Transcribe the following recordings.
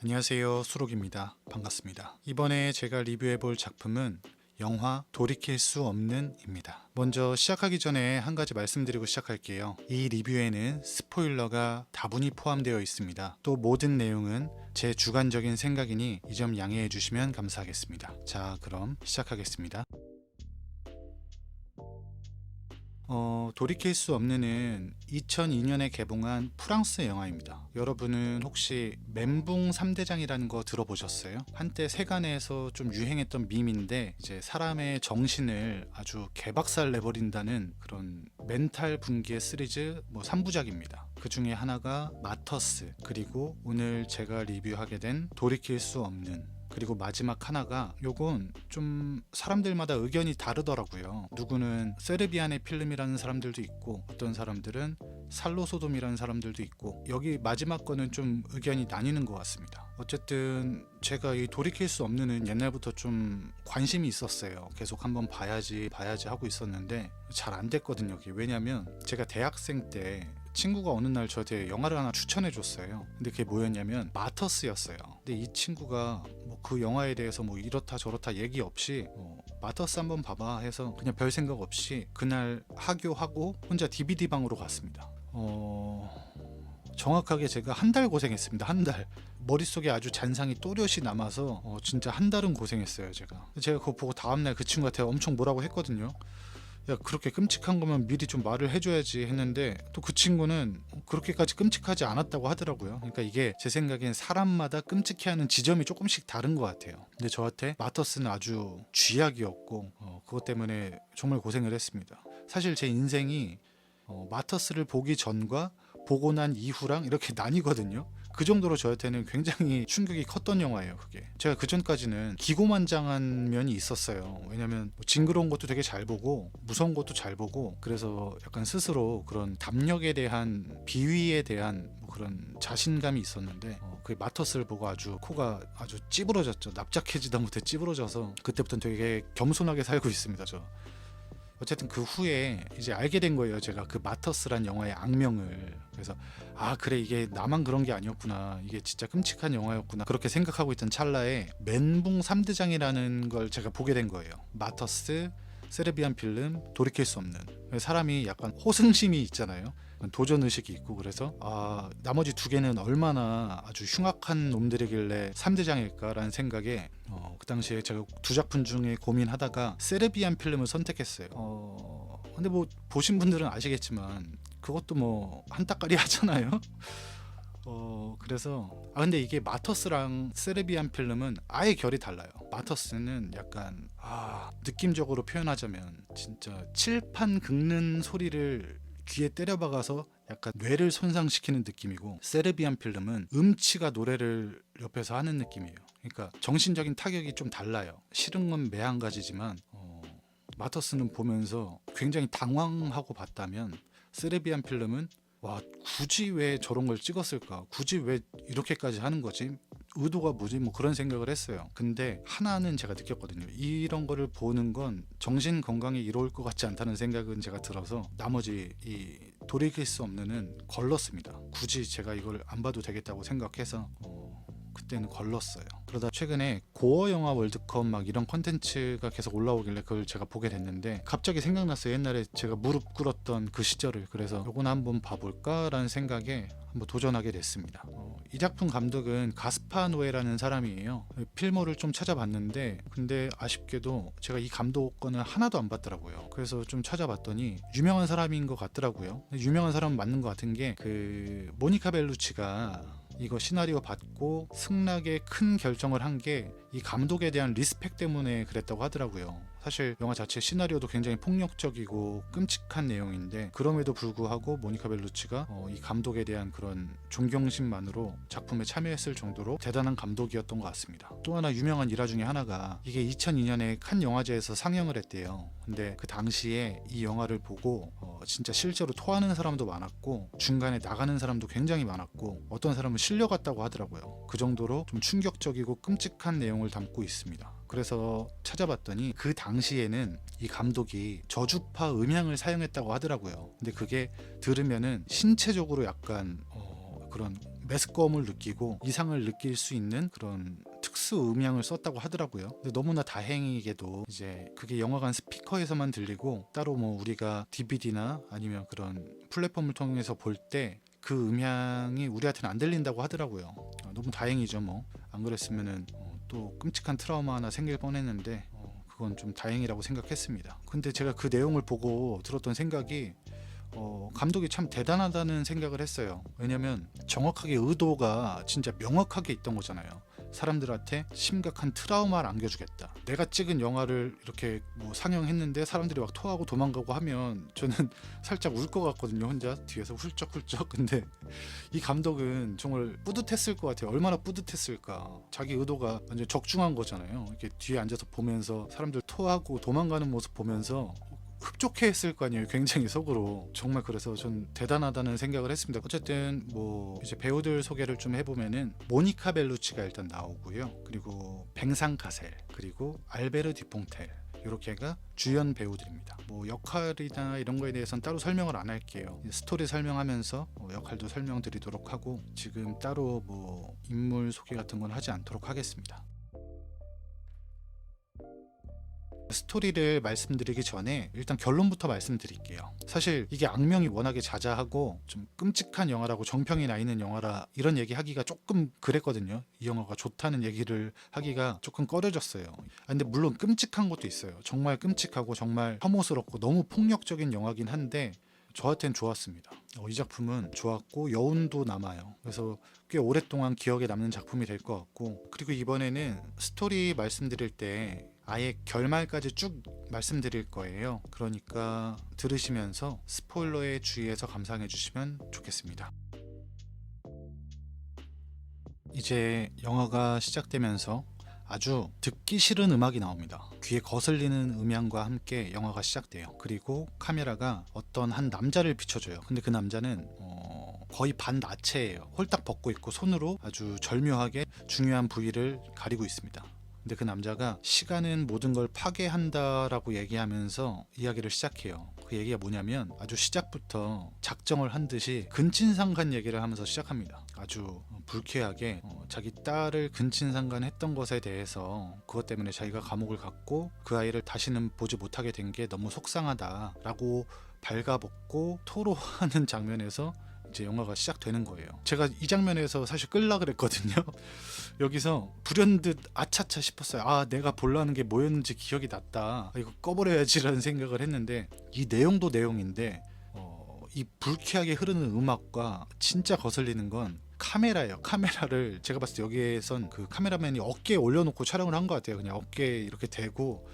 안녕하세요, 수록입니다. 반갑습니다. 이번에 제가 리뷰해볼 작품은 영화 돌이킬 수 없는 입니다. 먼저 시작하기 전에 한 가지 말씀드리고 시작할게요. 이 리뷰에는 스포일러가 다분히 포함되어 있습니다. 또 모든 내용은 제 주관적인 생각이니 이 점 양해해 주시면 감사하겠습니다. 자, 그럼 시작하겠습니다. 돌이킬 수 없는은 2002년에 개봉한 프랑스 영화입니다. 여러분은 혹시 멘붕 3대장이라는 거 들어보셨어요? 한때 세간에서 좀 유행했던 밈인데 이제 사람의 정신을 아주 개박살 내버린다는 그런 멘탈 붕괴 시리즈 3부작입니다. 그 중에 하나가 마터스, 그리고 오늘 제가 리뷰하게 된 돌이킬 수 없는, 그리고 마지막 하나가 요건 좀 사람들마다 의견이 다르더라고요. 누구는 세르비안의 필름이라는 사람들도 있고 어떤 사람들은 살로소돔이라는 사람들도 있고 여기 마지막 거는 좀 의견이 나뉘는 것 같습니다. 어쨌든 제가 이 돌이킬 수 없는은 옛날부터 좀 관심이 있었어요. 계속 한번 봐야지 하고 있었는데 잘 안 됐거든요. 왜냐면 제가 대학생 때 친구가 어느 날 저한테 영화를 하나 추천해 줬어요. 근데 그게 뭐였냐면 마터스였어요. 근데 이 친구가 그 영화에 대해서 이렇다 저렇다 얘기 없이 마터스 한번 봐봐 해서 그냥 별 생각 없이 그날 하교하고 혼자 DVD 방으로 갔습니다. 정확하게 제가 한 달 고생했습니다. 한 달. 머릿속에 아주 잔상이 또렷이 남아서 진짜 한 달은 고생했어요. 제가 그거 보고 다음날 그 친구한테 엄청 뭐라고 했거든요. 야, 그렇게 끔찍한 거면 미리 좀 말을 해줘야지 했는데 또 그 친구는 그렇게까지 끔찍하지 않았다고 하더라고요. 그러니까 이게 제 생각엔 사람마다 끔찍해하는 지점이 조금씩 다른 것 같아요. 근데 저한테 마터스는 아주 쥐약이었고 그것 때문에 정말 고생을 했습니다. 사실 제 인생이 마터스를 보기 전과 보고 난 이후랑 이렇게 나뉘거든요. 그 정도로 저한테는 굉장히 충격이 컸던 영화예요. 그게 제가 그 전까지는 기고만장한 면이 있었어요. 왜냐면 징그러운 것도 되게 잘 보고 무서운 것도 잘 보고, 그래서 약간 스스로 그런 담력에 대한, 비위에 대한 그런 자신감이 있었는데 그 마터스를 보고 아주 코가 아주 찌부러졌죠. 납작해지다 못해 찌부러져서 그때부터는 되게 겸손하게 살고 있습니다. 저 어쨌든 그 후에 이제 알게 된 거예요. 제가 그 마터스란 영화의 악명을. 그래서 그래, 이게 나만 그런 게 아니었구나, 이게 진짜 끔찍한 영화였구나, 그렇게 생각하고 있던 찰나에 멘붕 3대장이라는 걸 제가 보게 된 거예요. 마터스, 세르비안 필름, 돌이킬 수 없는. 사람이 약간 호승심이 있잖아요. 도전의식이 있고. 그래서 나머지 두 개는 얼마나 아주 흉악한 놈들이길래 3대장일까라는 생각에 그 당시에 제가 두 작품 중에 고민하다가 세르비안 필름을 선택했어요. 근데 보신 분들은 아시겠지만 그것도 한따까리 하잖아요. 그래서 근데 이게 마터스랑 세르비안 필름은 아예 결이 달라요. 마터스는 약간 느낌적으로 표현하자면 진짜 칠판 긁는 소리를 귀에 때려박아서 약간 뇌를 손상시키는 느낌이고, 세르비안 필름은 음치가 노래를 옆에서 하는 느낌이에요. 그러니까 정신적인 타격이 좀 달라요. 싫은 건 매한가지지만 마터스는 보면서 굉장히 당황하고 봤다면, 세르비안 필름은 굳이 왜 저런 걸 찍었을까? 굳이 왜 이렇게까지 하는 거지? 의도가 뭐지? 그런 생각을 했어요. 근데 하나는 제가 느꼈거든요. 이런 거를 보는 건 정신 건강에 이로울 것 같지 않다는 생각은 제가 들어서 나머지 이 돌이킬 수 없는은 걸렀습니다. 굳이 제가 이걸 안 봐도 되겠다고 생각해서 그때는 걸렀어요. 그러다 최근에 고어 영화 월드컵 이런 컨텐츠가 계속 올라오길래 그걸 제가 보게 됐는데 갑자기 생각났어요. 옛날에 제가 무릎 꿇었던 그 시절을. 그래서 요거는 한번 봐볼까 라는 생각에 한번 도전하게 됐습니다. 이 작품 감독은 가스파 노에라는 사람이에요. 필모를 좀 찾아봤는데 근데 아쉽게도 제가 이 감독 거는 하나도 안 봤더라고요. 그래서 좀 찾아봤더니 유명한 사람인 것 같더라고요. 유명한 사람은 맞는 것 같은 게 그 모니카 벨루치가 이거 시나리오 받고 승낙에 큰 결정을 한 게 이 감독에 대한 리스펙 때문에 그랬다고 하더라고요. 사실 영화 자체 시나리오도 굉장히 폭력적이고 끔찍한 내용인데 그럼에도 불구하고 모니카 벨루치가 이 감독에 대한 그런 존경심만으로 작품에 참여했을 정도로 대단한 감독이었던 것 같습니다. 또 하나 유명한 일화 중에 하나가 이게 2002년에 칸 영화제에서 상영을 했대요. 근데 그 당시에 이 영화를 보고 진짜 실제로 토하는 사람도 많았고 중간에 나가는 사람도 굉장히 많았고 어떤 사람은 실려갔다고 하더라고요. 그 정도로 좀 충격적이고 끔찍한 내용을 담고 있습니다. 그래서 찾아봤더니 그 당시에는 이 감독이 저주파 음향을 사용했다고 하더라고요. 근데 그게 들으면은 신체적으로 약간 그런 메스꺼움을 느끼고 이상을 느낄 수 있는 그런 특수 음향을 썼다고 하더라고요. 근데 너무나 다행이게도 이제 그게 영화관 스피커에서만 들리고 따로 뭐 우리가 DVD나 아니면 그런 플랫폼을 통해서 볼 때 그 음향이 우리한테는 안 들린다고 하더라고요. 너무 다행이죠. 뭐 안 그랬으면은 또 끔찍한 트라우마 하나 생길 뻔했는데 그건 좀 다행이라고 생각했습니다. 근데 제가 그 내용을 보고 들었던 생각이 감독이 참 대단하다는 생각을 했어요. 왜냐면 정확하게 의도가 진짜 명확하게 있던 거잖아요. 사람들한테 심각한 트라우마를 안겨주겠다. 내가 찍은 영화를 이렇게 뭐 상영했는데 사람들이 막 토하고 도망가고 하면 저는 살짝 울 것 같거든요. 혼자 뒤에서 훌쩍훌쩍. 근데 이 감독은 정말 뿌듯했을 것 같아요. 얼마나 뿌듯했을까. 자기 의도가 완전 적중한 거잖아요. 이렇게 뒤에 앉아서 보면서 사람들 토하고 도망가는 모습 보면서 흡족해 했을 거 아니에요. 굉장히 속으로. 정말 그래서 전 대단하다는 생각을 했습니다. 어쨌든 뭐 이제 배우들 소개를 좀 해보면은 모니카 벨루치가 일단 나오고요. 그리고 뱅상 카셀, 그리고 알베르 디퐁텔, 이렇게가 주연 배우들입니다. 뭐 역할이나 이런 거에 대해서는 따로 설명을 안 할게요. 스토리 설명하면서 역할도 설명드리도록 하고 지금 따로 뭐 인물 소개 같은 건 하지 않도록 하겠습니다. 스토리를 말씀드리기 전에 일단 결론부터 말씀드릴게요. 사실 이게 악명이 워낙에 자자하고 좀 끔찍한 영화라고 정평이 나 있는 영화라 이런 얘기 하기가 조금 그랬거든요. 이 영화가 좋다는 얘기를 하기가 조금 꺼려졌어요. 근데 물론 끔찍한 것도 있어요. 정말 끔찍하고 정말 혐오스럽고 너무 폭력적인 영화긴 한데 저한테는 좋았습니다. 이 작품은 좋았고 여운도 남아요. 그래서 꽤 오랫동안 기억에 남는 작품이 될 것 같고, 그리고 이번에는 스토리 말씀드릴 때 아예 결말까지 쭉 말씀드릴 거예요. 그러니까 들으시면서 스포일러에 주의해서 감상해 주시면 좋겠습니다. 이제 영화가 시작되면서 아주 듣기 싫은 음악이 나옵니다. 귀에 거슬리는 음향과 함께 영화가 시작돼요. 그리고 카메라가 어떤 한 남자를 비춰줘요. 근데 그 남자는 거의 반나체예요. 홀딱 벗고 있고 손으로 아주 절묘하게 중요한 부위를 가리고 있습니다. 근데 그 남자가 시간은 모든 걸 파괴한다라고 얘기하면서 이야기를 시작해요. 그 얘기가 뭐냐면 아주 시작부터 작정을 한 듯이 근친상간 얘기를 하면서 시작합니다. 아주 불쾌하게 자기 딸을 근친상간 했던 것에 대해서 그것 때문에 자기가 감옥을 갔고 그 아이를 다시는 보지 못하게 된 게 너무 속상하다라고 발가벗고 토로하는 장면에서 이제 영화가 시작되는 거예요. 제가 이 장면에서 사실 끌라 그랬거든요. 여기서 불현듯 아차차 싶었어요. 아, 내가 보려는 게 뭐였는지 기억이 났다. 이거 꺼버려야지라는 생각을 했는데, 이 내용도 내용인데 이 불쾌하게 흐르는 음악과 진짜 거슬리는 건 카메라예요. 카메라를 제가 봤을 때 여기에선 그 카메라맨이 어깨에 올려놓고 촬영을 한 것 같아요. 그냥 어깨에 이렇게 대고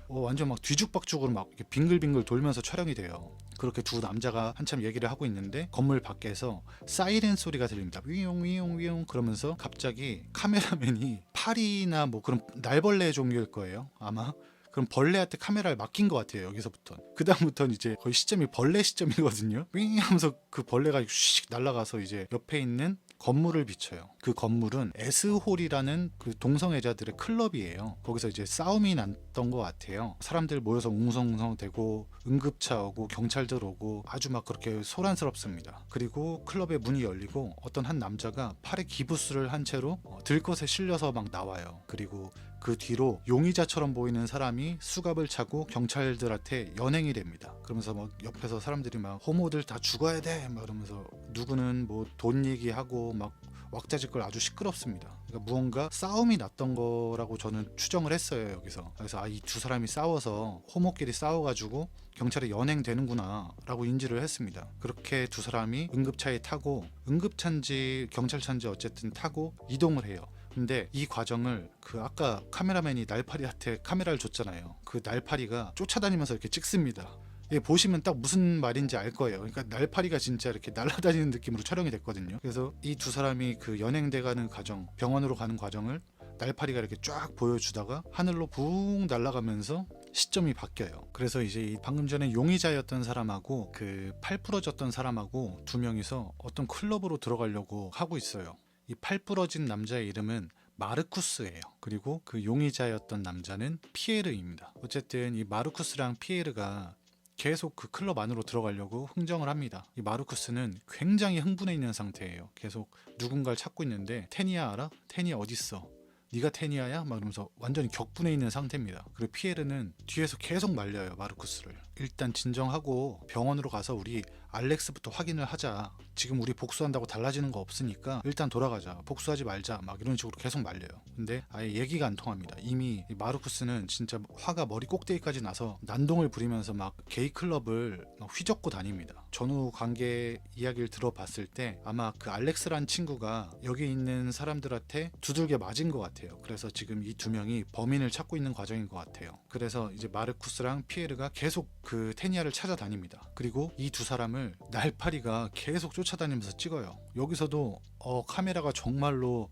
완전 막 뒤죽박죽으로 막 이렇게 빙글빙글 돌면서 촬영이 돼요. 그렇게 두 남자가 한참 얘기를 하고 있는데 건물 밖에서 사이렌 소리가 들립니다. 위용 위용 위용 그러면서 갑자기 카메라맨이 파리나 뭐 그런 날벌레 종류일 거예요. 아마 그럼 벌레한테 카메라를 맡긴 것 같아요. 여기서부터 그 다음부터는 이제 거의 시점이 벌레 시점이거든요. 윙 하면서 그 벌레가 슉 날아가서 이제 옆에 있는 건물을 비춰요. 그 건물은 S홀이라는 그 동성애자들의 클럽이에요. 거기서 이제 싸움이 났던 것 같아요. 사람들 모여서 웅성웅성대고 응급차 오고 경찰들 오고 아주 막 그렇게 소란스럽습니다. 그리고 클럽의 문이 열리고 어떤 한 남자가 팔에 기부스를 한 채로 들것에 실려서 막 나와요. 그리고 그 뒤로 용의자처럼 보이는 사람이 수갑을 차고 경찰들한테 연행이 됩니다. 그러면서 막 옆에서 사람들이 막 호모들 다 죽어야 돼 막 이러면서 누구는 뭐 돈 얘기하고 막 왁자지껄 아주 시끄럽습니다. 그러니까 무언가 싸움이 났던 거라고 저는 추정을 했어요. 여기서. 그래서 이 두 사람이 싸워서 호모끼리 싸워가지고 경찰에 연행되는구나 라고 인지를 했습니다. 그렇게 두 사람이 응급차에 타고, 응급차인지 경찰차인지 어쨌든 타고 이동을 해요. 근데 이 과정을 그 아까 카메라맨이 날파리한테 카메라를 줬잖아요. 그 날파리가 쫓아다니면서 이렇게 찍습니다. 예, 보시면 딱 무슨 말인지 알 거예요. 그러니까 날파리가 진짜 이렇게 날아다니는 느낌으로 촬영이 됐거든요. 그래서 이 두 사람이 그 연행돼 가는 과정, 병원으로 가는 과정을 날파리가 이렇게 쫙 보여주다가 하늘로 붕 날아가면서 시점이 바뀌어요. 그래서 이제 방금 전에 용의자였던 사람하고 그 팔 부러졌던 사람하고 두 명이서 어떤 클럽으로 들어가려고 하고 있어요. 이 팔 부러진 남자의 이름은 마르쿠스예요. 그리고 그 용의자였던 남자는 피에르입니다. 어쨌든 이 마르쿠스랑 피에르가 계속 그 클럽 안으로 들어가려고 흥정을 합니다. 이 마르쿠스는 굉장히 흥분해 있는 상태예요. 계속 누군가를 찾고 있는데 테니아 알아? 테니아 어딨어? 네가 테니아야? 막 이러면서 완전히 격분해 있는 상태입니다. 그리고 피에르는 뒤에서 계속 말려요, 마르쿠스를. 일단 진정하고 병원으로 가서 우리 알렉스부터 확인을 하자. 지금 우리 복수한다고 달라지는 거 없으니까 일단 돌아가자. 복수하지 말자. 막 이런 식으로 계속 말려요. 근데 아예 얘기가 안 통합니다. 이미 이 마르쿠스는 진짜 화가 머리 꼭대기까지 나서 난동을 부리면서 막 게이 클럽을 막 휘젓고 다닙니다. 전후 관계 이야기를 들어봤을 때 아마 그 알렉스란 친구가 여기 있는 사람들한테 두들겨 맞은 것 같아요. 그래서 지금 이 두 명이 범인을 찾고 있는 과정인 것 같아요. 그래서 이제 마르쿠스랑 피에르가 계속 그 테니아를 찾아다닙니다. 그리고 이 두 사람을 날파리가 계속 쫓아다니면서 찍어요. 여기서도 카메라가 정말로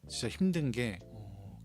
진짜 힘든 게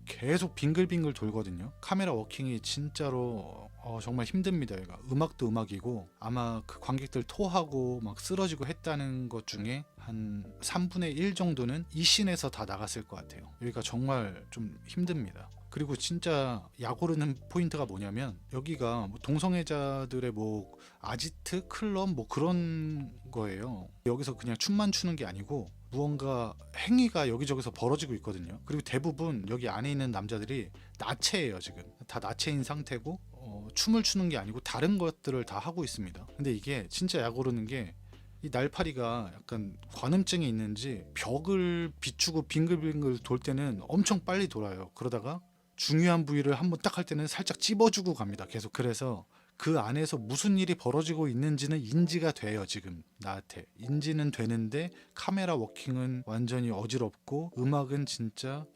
계속 빙글빙글 돌거든요. 카메라 워킹이 진짜로 정말 힘듭니다. 얘가 음악도 음악이고 아마 그 관객들 토하고 막 쓰러지고 했다는 것 중에 한 3분의 1 정도는 이 씬에서 다 나갔을 것 같아요. 여기가 정말 좀 힘듭니다. 그리고 진짜 약오르는 포인트가 뭐냐면 여기가 뭐 동성애자들의 뭐 아지트 클럽 뭐 그런 거예요. 여기서 그냥 춤만 추는 게 아니고 무언가 행위가 여기저기서 벌어지고 있거든요. 그리고 대부분 여기 안에 있는 남자들이 나체예요. 지금 다 나체인 상태고 춤을 추는 게 아니고 다른 것들을 다 하고 있습니다. 근데 이게 진짜 약오르는 게 이 날파리가 약간 관음증이 있는지 벽을 비추고 빙글빙글 돌 때는 엄청 빨리 돌아요. 그러다가 중요한 부위를 한번 딱 할 때는 살짝 찝어주고 갑니다. 계속. 그래서 그 안에서 무슨 일이 벌어지고 있는지는 인지가 돼요. 지금 나한테 인지는 되는데 카메라 워킹은 완전히 어지럽고 음악은 진짜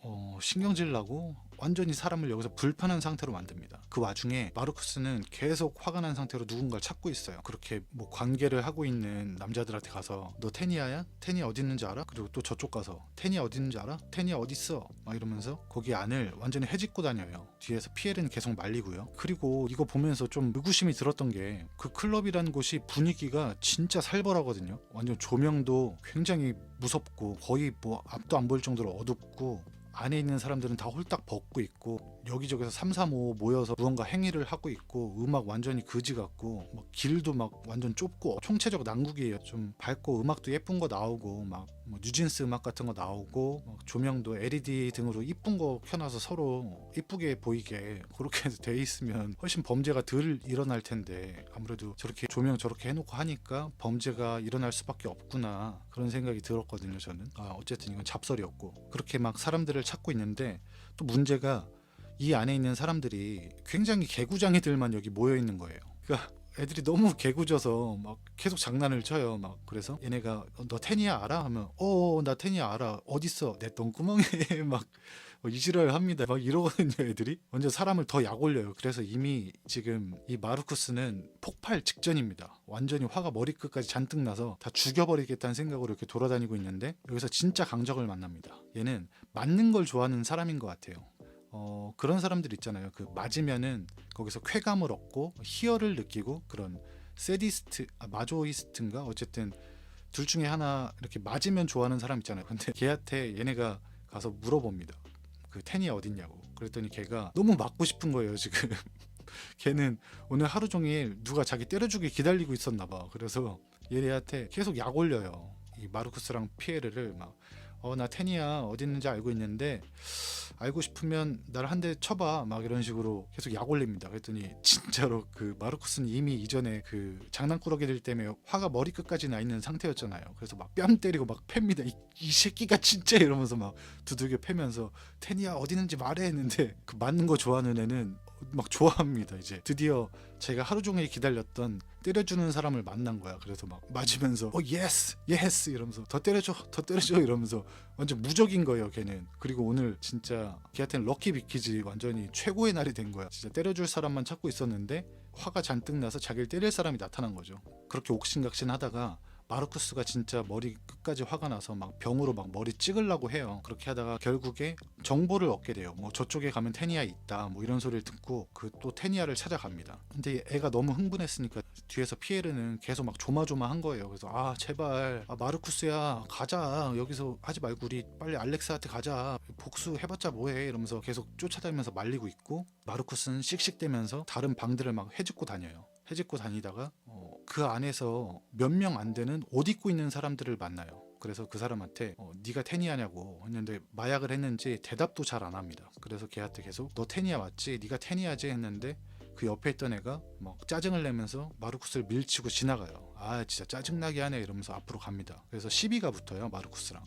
신경질 나고 완전히 사람을 여기서 불편한 상태로 만듭니다. 그 와중에 마르쿠스는 계속 화가 난 상태로 누군가를 찾고 있어요. 그렇게 뭐 관계를 하고 있는 남자들한테 가서 너 테니아야? 테니아 어디 있는지 알아? 그리고 또 저쪽 가서 테니아 어디 있는지 알아? 테니아 어디 있어? 막 이러면서 거기 안을 완전히 헤집고 다녀요. 뒤에서 피에르는 계속 말리고요. 그리고 이거 보면서 좀 의구심이 들었던 게 그 클럽이라는 곳이 분위기가 진짜 살벌하거든요. 완전 조명도 굉장히 무섭고 거의 뭐 앞도 안 보일 정도로 어둡고 안에 있는 사람들은 다 홀딱 벗고 있고 여기저기서 335 모여서 무언가 행위를 하고 있고 음악 완전히 거지 같고 막 길도 막 완전 좁고 총체적 난국이에요. 좀 밝고 음악도 예쁜 거 나오고 막 뭐 뉴진스 음악 같은 거 나오고 막 조명도 LED 등으로 이쁜 거 켜놔서 서로 이쁘게 보이게 그렇게 돼 있으면 훨씬 범죄가 덜 일어날 텐데 아무래도 저렇게 조명 저렇게 해놓고 하니까 범죄가 일어날 수밖에 없구나 그런 생각이 들었거든요. 저는 어쨌든 이건 잡설이었고 그렇게 막 사람들을 찾고 있는데 또 문제가 이 안에 있는 사람들이 굉장히 개구장이들만 여기 모여 있는 거예요. 그러니까 애들이 너무 개구져서 막 계속 장난을 쳐요. 막 그래서 얘네가 너 테니아 알아? 하면 나 테니아 알아. 어딨어? 내 똥구멍에 막 이지랄 합니다. 막 이러거든요. 애들이 완전 사람을 더 약 올려요. 그래서 이미 지금 이 마르쿠스는 폭발 직전입니다. 완전히 화가 머리끝까지 잔뜩 나서 다 죽여버리겠다는 생각으로 이렇게 돌아다니고 있는데 여기서 진짜 강적을 만납니다. 얘는 맞는 걸 좋아하는 사람인 것 같아요. 그런 사람들 있잖아요. 그 맞으면은 거기서 쾌감을 얻고 희열을 느끼고 그런 세디스트, 마조이스트인가 어쨌든 둘 중에 하나 이렇게 맞으면 좋아하는 사람 있잖아요. 근데 걔한테 얘네가 가서 물어봅니다. 그 테니 어딨냐고. 그랬더니 걔가 너무 맞고 싶은 거예요. 지금 걔는 오늘 하루 종일 누가 자기 때려주길 기다리고 있었나 봐. 그래서 얘네한테 계속 약 올려요. 이 마르쿠스랑 피에르를 막 나 테니야 어디 있는지 알고 있는데 알고 싶으면 나를 한 대 쳐봐 막 이런 식으로 계속 약 올립니다. 그랬더니 진짜로 그 마르쿠스는 이미 이전에 그 장난꾸러기들 때문에 화가 머리끝까지 나 있는 상태였잖아요. 그래서 막 뺨 때리고 막 팹니다. 이 새끼가 진짜 이러면서 막 두들겨 패면서 테니야 어디 있는지 말해 했는데 그 맞는 거 좋아하는 애는 막 좋아합니다. 이제 드디어 제가 하루 종일 기다렸던 때려주는 사람을 만난 거야. 그래서 막 맞으면서 예스 예스 이러면서 더 때려줘 이러면서 완전 무적인 거예요. 걔는. 그리고 오늘 진짜 걔한테는 럭키 비키지 완전히 최고의 날이 된 거야. 진짜 때려줄 사람만 찾고 있었는데 화가 잔뜩 나서 자기를 때릴 사람이 나타난 거죠. 그렇게 옥신각신 하다가 마르쿠스가 진짜 머리 끝까지 화가 나서 막 병으로 막 머리 찍으려고 해요. 그렇게 하다가 결국에 정보를 얻게 돼요. 뭐 저쪽에 가면 테니아 있다 뭐 이런 소리를 듣고 그 또 테니아를 찾아갑니다. 근데 애가 너무 흥분했으니까 뒤에서 피에르는 계속 막 조마조마한 거예요. 그래서 제발 마르쿠스야 가자 여기서 하지 말고 우리 빨리 알렉스한테 가자 복수해봤자 뭐해 이러면서 계속 쫓아다니면서 말리고 있고 마르쿠스는 씩씩대면서 다른 방들을 막 헤집고 다녀요. 해집고 다니다가 그 안에서 몇 명 안 되는 옷 입고 있는 사람들을 만나요. 그래서 그 사람한테 네가 테니아냐고 했는데 마약을 했는지 대답도 잘 안 합니다. 그래서 걔한테 계속 너 테니아 맞지? 네가 테니아지? 했는데 그 옆에 있던 애가 막 짜증을 내면서 마르쿠스를 밀치고 지나가요. 아 진짜 짜증나게 하네 이러면서 앞으로 갑니다. 그래서 시비가 붙어요 마르쿠스랑.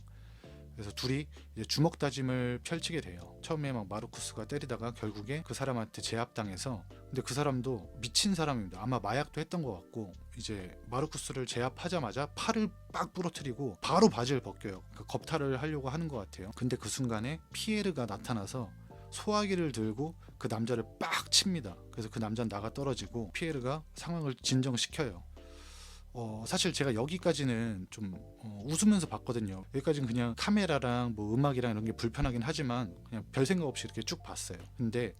그래서 둘이 이제 주먹 다짐을 펼치게 돼요. 처음에 막 마르쿠스가 때리다가 결국에 그 사람한테 제압당해서, 근데 그 사람도 미친 사람입니다. 아마 마약도 했던 것 같고 이제 마르쿠스를 제압하자마자 팔을 빡 부러뜨리고 바로 바지를 벗겨요. 그 겁탈을 하려고 하는 것 같아요. 근데 그 순간에 피에르가 나타나서 소화기를 들고 그 남자를 빡 칩니다. 그래서 그 남자는 나가 떨어지고 피에르가 상황을 진정시켜요. 사실 제가 여기까지는 좀 웃으면서 봤거든요. 여기까지는 그냥 카메라랑 뭐 음악이랑 이런 게 불편하긴 하지만 그냥 별 생각 없이 이렇게 쭉 봤어요. 근데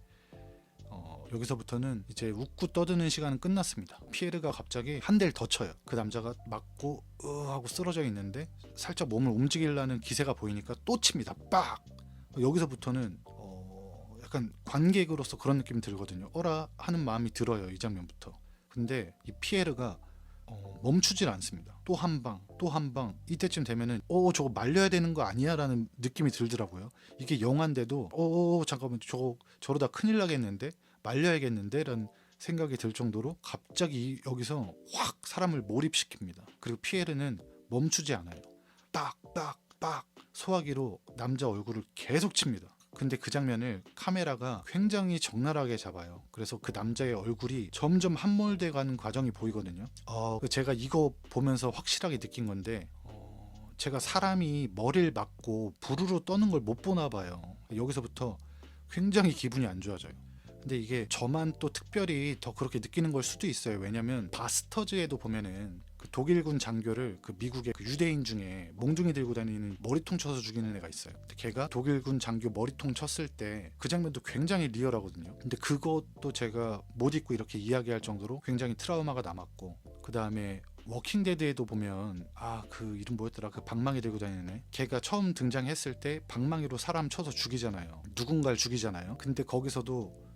여기서부터는 이제 웃고 떠드는 시간은 끝났습니다. 피에르가 갑자기 한 대를 더 쳐요. 그 남자가 맞고 하고 쓰러져 있는데 살짝 몸을 움직이려는 기세가 보이니까 또 칩니다. 빡! 여기서부터는 약간 관객으로서 그런 느낌이 들거든요. 어라 하는 마음이 들어요. 이 장면부터. 근데 이 피에르가 멈추질 않습니다. 또 한 방, 또 한 방. 이때쯤 되면은 저거 말려야 되는 거 아니야? 라는 느낌이 들더라고요. 이게 영화인데도 잠깐만 저러다 큰일 나겠는데? 말려야겠는데? 라는 생각이 들 정도로 갑자기 여기서 확 사람을 몰입시킵니다. 그리고 피에르는 멈추지 않아요. 딱, 딱, 딱 소화기로 남자 얼굴을 계속 칩니다. 근데 그 장면을 카메라가 굉장히 적나라하게 잡아요. 그래서 그 남자의 얼굴이 점점 함몰돼 가는 과정이 보이거든요. 제가 이거 보면서 확실하게 느낀 건데 제가 사람이 머리를 맞고 부르르 떠는 걸 못 보나 봐요. 여기서부터 굉장히 기분이 안 좋아져요. 근데 이게 저만 또 특별히 더 그렇게 느끼는 걸 수도 있어요. 왜냐면 바스터즈에도 보면은 그 독일군 장교를 그 미국의 그 유대인 중에 몽둥이 들고 다니는 머리통 쳐서 죽이는 애가 있어요. 근데 걔가 독일군 장교 머리통 쳤을 때 그 장면도 굉장히 리얼하거든요. 근데 그것도 제가 못 잊고 이렇게 이야기할 정도로 굉장히 트라우마가 남았고, 그 다음에 워킹데드에도 보면 그 이름 뭐였더라, 그 방망이 들고 다니는 애, 걔가 처음 등장했을 때 방망이로 사람 쳐서 죽이잖아요. 누군가를 죽이잖아요. 근데 거기서도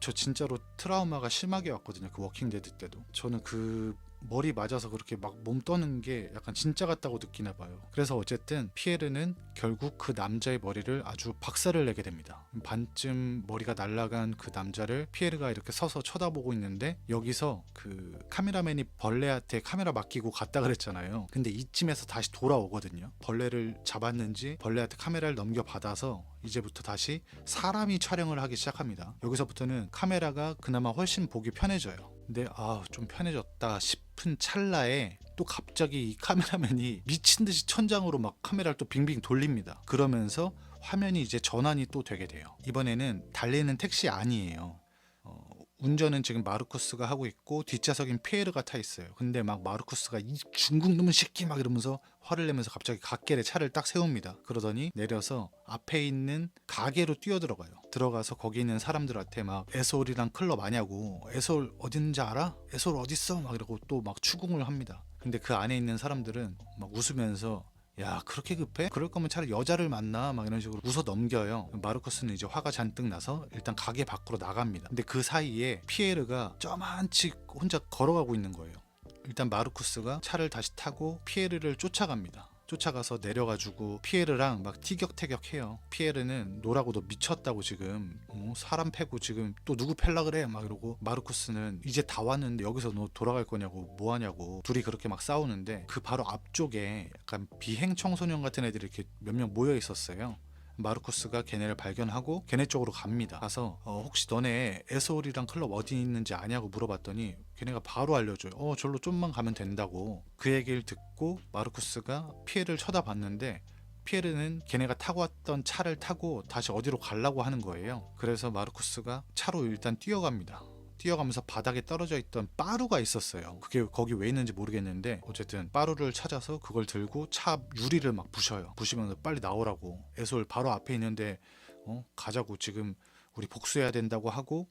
저 진짜로 트라우마가 심하게 왔거든요. 그 워킹데드 때도 저는 그 머리 맞아서 그렇게 막 몸 떠는 게 약간 진짜 같다고 느끼나 봐요. 그래서 어쨌든 피에르는 결국 그 남자의 머리를 아주 박살을 내게 됩니다. 반쯤 머리가 날아간 그 남자를 피에르가 이렇게 서서 쳐다보고 있는데, 여기서 그 카메라맨이 벌레한테 카메라 맡기고 갔다 그랬잖아요. 근데 이쯤에서 다시 돌아오거든요. 벌레를 잡았는지 벌레한테 카메라를 넘겨받아서 이제부터 다시 사람이 촬영을 하기 시작합니다. 여기서부터는 카메라가 그나마 훨씬 보기 편해져요. 근데 좀 편해졌다 싶은 찰나에 또 갑자기 이 카메라맨이 미친 듯이 천장으로 막 카메라를 또 빙빙 돌립니다. 그러면서 화면이 이제 전환이 또 되게 돼요. 이번에는 달리는 택시 아니에요. 운전은 지금 마르쿠스가 하고 있고 뒷좌석인 피에르가 타 있어요. 근데 막 마르쿠스가 이 중국 놈의 새끼 막 이러면서 화를 내면서 갑자기 갓길에 차를 딱 세웁니다. 그러더니 내려서 앞에 있는 가게로 뛰어들어가요. 들어가서 거기 있는 사람들한테 막 에솔이랑 클럽 아냐고, 에솔 어딘지 알아? 에솔 어딨어? 막 이러고 또 막 추궁을 합니다. 근데 그 안에 있는 사람들은 막 웃으면서 야 그렇게 급해? 그럴 거면 차라리 여자를 만나 막 이런 식으로 웃어 넘겨요. 마르코스는 이제 화가 잔뜩 나서 일단 가게 밖으로 나갑니다. 근데 그 사이에 피에르가 저만치 혼자 걸어가고 있는 거예요. 일단 마르쿠스가 차를 다시 타고 피에르를 쫓아갑니다. 쫓아가서 내려가지고 피에르랑 막 티격태격해요. 피에르는 너라고 너 미쳤다고 지금 사람 패고 지금 또 누구 팰라 그래 막 이러고, 마르쿠스는 이제 다 왔는데 여기서 너 돌아갈 거냐고 뭐하냐고, 둘이 그렇게 막 싸우는데 그 바로 앞쪽에 약간 비행 청소년 같은 애들이 이렇게 몇 명 모여 있었어요. 마르쿠스가 걔네를 발견하고 걔네 쪽으로 갑니다. 가서 혹시 너네 에솔이랑 클럽 어디 있는지 아냐고 물어봤더니 걔네가 바로 알려줘요. 절로 좀만 가면 된다고. 그 얘기를 듣고 마르쿠스가 피에르를 쳐다봤는데 피에르는 걔네가 타고 왔던 차를 타고 다시 어디로 가려고 하는 거예요. 그래서 마르쿠스가 차로 일단 뛰어갑니다. 뛰어가면서 바닥에 떨어져 있던 빠루가 있었어요. 그게 거기 왜 있는지 모르겠는데 어쨌든 빠루를 찾아서 그걸 들고 차 유리를 막 부셔요. 부시면서 빨리 나오라고, 에솔 바로 앞에 있는데 가자고, 지금 우리 복수해야 된다고 하고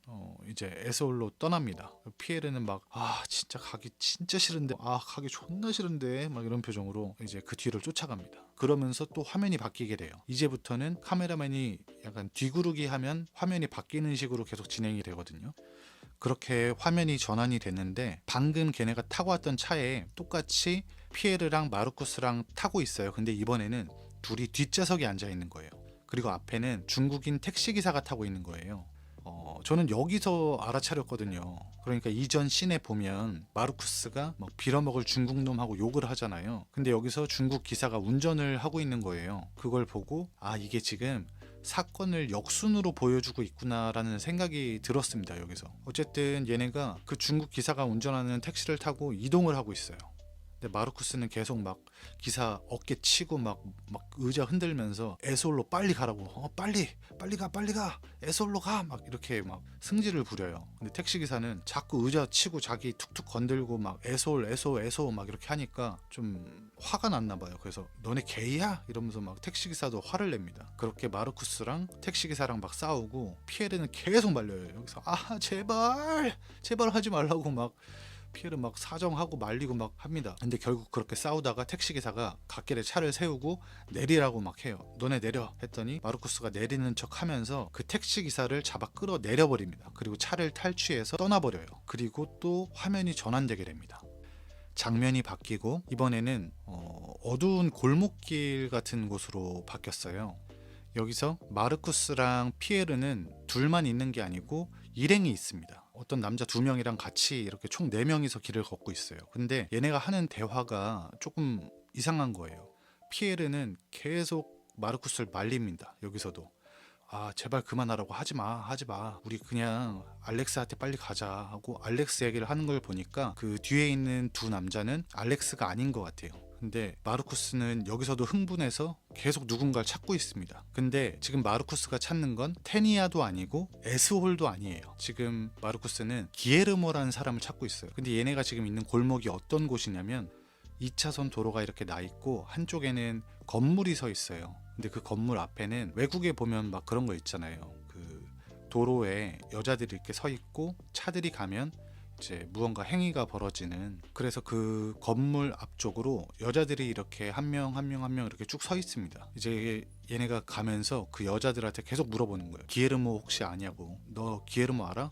이제 에솔로 떠납니다. 피에르는 막 진짜 가기 진짜 싫은데, 가기 존나 싫은데 막 이런 표정으로 이제 그 뒤를 쫓아갑니다. 그러면서 또 화면이 바뀌게 돼요. 이제부터는 카메라맨이 약간 뒤구르기 하면 화면이 바뀌는 식으로 계속 진행이 되거든요. 그렇게 화면이 전환이 됐는데 방금 걔네가 타고 왔던 차에 똑같이 피에르랑 마르쿠스랑 타고 있어요. 근데 이번에는 둘이 뒷좌석에 앉아 있는 거예요. 그리고 앞에는 중국인 택시기사가 타고 있는 거예요. 저는 여기서 알아차렸거든요. 그러니까 이전 씬에 보면 마르쿠스가 막 빌어먹을 중국놈하고 욕을 하잖아요. 근데 여기서 중국 기사가 운전을 하고 있는 거예요. 그걸 보고 아, 이게 지금 사건을 역순으로 보여주고 있구나라는 생각이 들었습니다. 여기서 어쨌든 얘네가 그 중국 기사가 운전하는 택시를 타고 이동을 하고 있어요. 근데 마르쿠스는 계속 막 기사 어깨 치고 막 의자 흔들면서 에솔로 빨리 가라고, 빨리 가 에솔로 가, 막 이렇게 막 승질을 부려요. 근데 택시 기사는 자꾸 의자 치고 자기 툭툭 건들고 막 에솔 막 이렇게 하니까 좀 화가 났나 봐요. 그래서 너네 게이야? 이러면서 막 택시 기사도 화를 냅니다. 그렇게 마르쿠스랑 택시 기사랑 막 싸우고 피에르는 계속 말려요. 여기서 아, 제발 하지 말라고 막 피에르 막 사정하고 말리고 막 합니다. 근데 결국 그렇게 싸우다가 택시기사가 갓길에 차를 세우고 내리라고 막 해요. 너네 내려 했더니 마르쿠스가 내리는 척 하면서 그 택시기사를 잡아 끌어 내려버립니다. 그리고 차를 탈취해서 떠나버려요. 그리고 또 화면이 전환되게 됩니다. 장면이 바뀌고 이번에는 어두운 골목길 같은 곳으로 바뀌었어요. 여기서 마르쿠스랑 피에르는 둘만 있는 게 아니고 일행이 있습니다. 어떤 남자 2명이랑 같이 이렇게 총 4명이서 길을 걷고 있어요. 근데 얘네가 하는 대화가 조금 이상한 거예요. 피에르는 계속 마르쿠스를 말립니다. 여기서도 아, 제발 그만하라고, 하지마 우리 그냥 알렉스한테 빨리 가자 하고 알렉스 얘기를 하는 걸 보니까 그 뒤에 있는 두 남자는 알렉스가 아닌 것 같아요. 근데 마르쿠스는 여기서도 흥분해서 계속 누군가를 찾고 있습니다. 근데 지금 마르쿠스가 찾는 건 테니아도 아니고 에스홀도 아니에요. 지금 마르쿠스는 기에르모라는 사람을 찾고 있어요. 근데 얘네가 지금 있는 골목이 어떤 곳이냐면 2차선 도로가 이렇게 나 있고 한쪽에는 건물이 서 있어요. 근데 그 건물 앞에는 외국에 보면 막 그런 거 있잖아요. 그 도로에 여자들이 이렇게 서 있고 차들이 가면 이제 무언가 행위가 벌어지는, 그래서 그 건물 앞쪽으로 여자들이 이렇게 한 명 이렇게 쭉 서 있습니다. 이제 얘네가 가면서 그 여자들한테 계속 물어보는 거예요. 기에르모 혹시 아냐고. 너 기에르모 알아?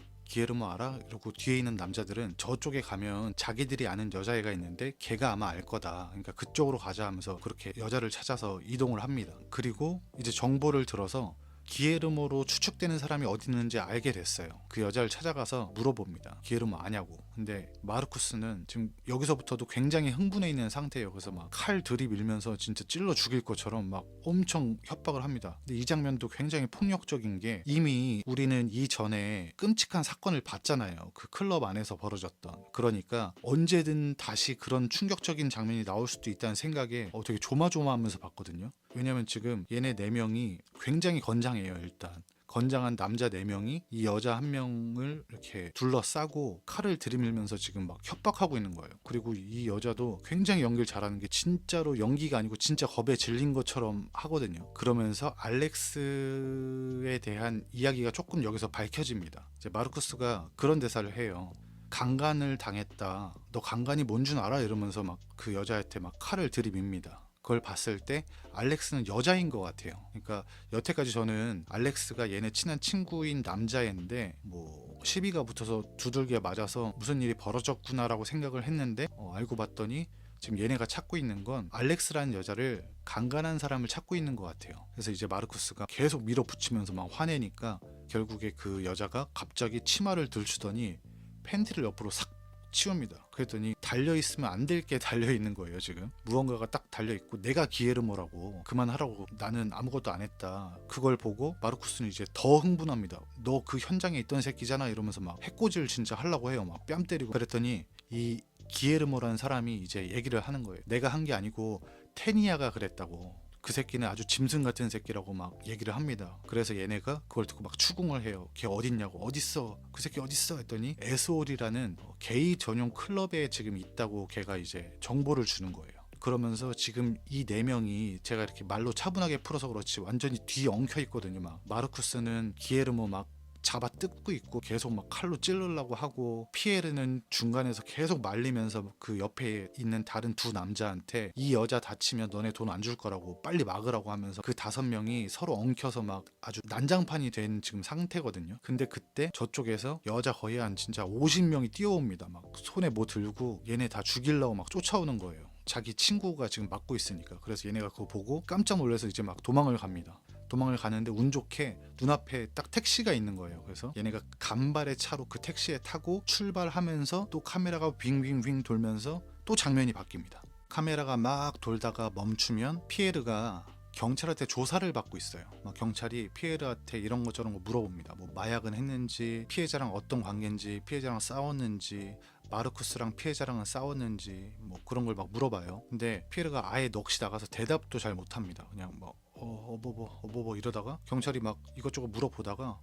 이러고 뒤에 있는 남자들은 저쪽에 가면 자기들이 아는 여자애가 있는데 걔가 아마 알 거다, 그러니까 그쪽으로 가자 하면서 그렇게 여자를 찾아서 이동을 합니다. 그리고 이제 정보를 들어서 기에르모로 추측되는 사람이 어디 있는지 알게 됐어요. 그 여자를 찾아가서 물어봅니다. 기에르모 아냐고. 근데 마르쿠스는 지금 여기서부터도 굉장히 흥분해 있는 상태예요. 그래서 막 칼 들이밀면서 진짜 찔러 죽일 것처럼 막 엄청 협박을 합니다. 근데 이 장면도 굉장히 폭력적인 게, 이미 우리는 이전에 끔찍한 사건을 봤잖아요. 그 클럽 안에서 벌어졌던. 그러니까 언제든 다시 그런 충격적인 장면이 나올 수도 있다는 생각에 되게 조마조마하면서 봤거든요. 왜냐면 지금 얘네 4명이 굉장히 건장해요. 일단 건장한 남자 4명이 이 여자 1명을 이렇게 둘러싸고 칼을 들이밀면서 지금 막 협박하고 있는 거예요. 그리고 이 여자도 굉장히 연기를 잘하는 게, 진짜로 연기가 아니고 진짜 겁에 질린 것처럼 하거든요. 그러면서 알렉스에 대한 이야기가 조금 여기서 밝혀집니다. 이제 마르쿠스가 그런 대사를 해요. 강간을 당했다. 너 강간이 뭔 줄 알아? 이러면서 막 그 여자한테 막 칼을 들이밉니다. 그걸 봤을 때 알렉스는 여자인 것 같아요. 그러니까 여태까지 저는 알렉스가 얘네 친한 친구인 남자애인데 뭐 시비가 붙어서 두들겨 맞아서 무슨 일이 벌어졌구나라고 생각을 했는데 알고 봤더니 지금 얘네가 찾고 있는 건 알렉스라는 여자를 강간한 사람을 찾고 있는 것 같아요. 그래서 이제 마르쿠스가 계속 밀어붙이면서 막 화내니까 결국에 그 여자가 갑자기 치마를 들추더니 팬티를 옆으로 싹 치웁니다. 그랬더니 달려있으면 안 될 게 달려있는 거예요. 지금 무언가가 딱 달려있고, 내가 기에르모라고, 그만하라고, 나는 아무것도 안 했다. 그걸 보고 마르쿠스는 이제 더 흥분합니다. 너 그 현장에 있던 새끼잖아 이러면서 막 해코지를 진짜 하려고 해요. 막 뺨 때리고. 그랬더니 이 기에르모라는 사람이 이제 얘기를 하는 거예요. 내가 한 게 아니고 테니아가 그랬다고. 그 새끼는 아주 짐승 같은 새끼라고 막 얘기를 합니다. 그래서 얘네가 그걸 듣고 막 추궁을 해요. 걔 어딨냐고. 어딨어? 그 새끼 어딨어? 했더니 에스홀이라는 게이 전용 클럽에 지금 있다고 걔가 이제 정보를 주는 거예요. 그러면서 지금 이 4명이, 제가 이렇게 말로 차분하게 풀어서 그렇지 완전히 뒤 엉켜 있거든요. 막 마르쿠스는 기에르모 막 잡아 뜯고 있고 계속 막 칼로 찌르려고 하고, 피에르는 중간에서 계속 말리면서 그 옆에 있는 다른 두 남자한테 이 여자 다치면 너네 돈 안 줄 거라고 빨리 막으라고 하면서 그 5명이 서로 엉켜서 막 아주 난장판이 된 지금 상태거든요. 근데 그때 저쪽에서 여자 거의 한 진짜 50명이 뛰어옵니다. 막 손에 뭐 들고 얘네 다 죽이려고 막 쫓아오는 거예요. 자기 친구가 지금 맞고 있으니까. 그래서 얘네가 그거 보고 깜짝 놀라서 이제 막 도망을 갑니다. 도망을 가는데 운 좋게 눈앞에 딱 택시가 있는 거예요. 그래서 얘네가 간발의 차로 그 택시에 타고 출발하면서 또 카메라가 윙윙윙 돌면서 또 장면이 바뀝니다. 카메라가 막 돌다가 멈추면 피에르가 경찰한테 조사를 받고 있어요. 막 경찰이 피에르한테 이런 거 저런 거 물어봅니다. 뭐 마약은 했는지, 피해자랑 어떤 관계인지, 피해자랑 싸웠는지, 마르쿠스랑 피해자랑은 싸웠는지, 뭐 그런 걸 막 물어봐요. 근데 피에르가 아예 넋이 나가서 대답도 잘 못합니다. 그냥 뭐 어버버 이러다가 경찰이 막 이것저것 물어보다가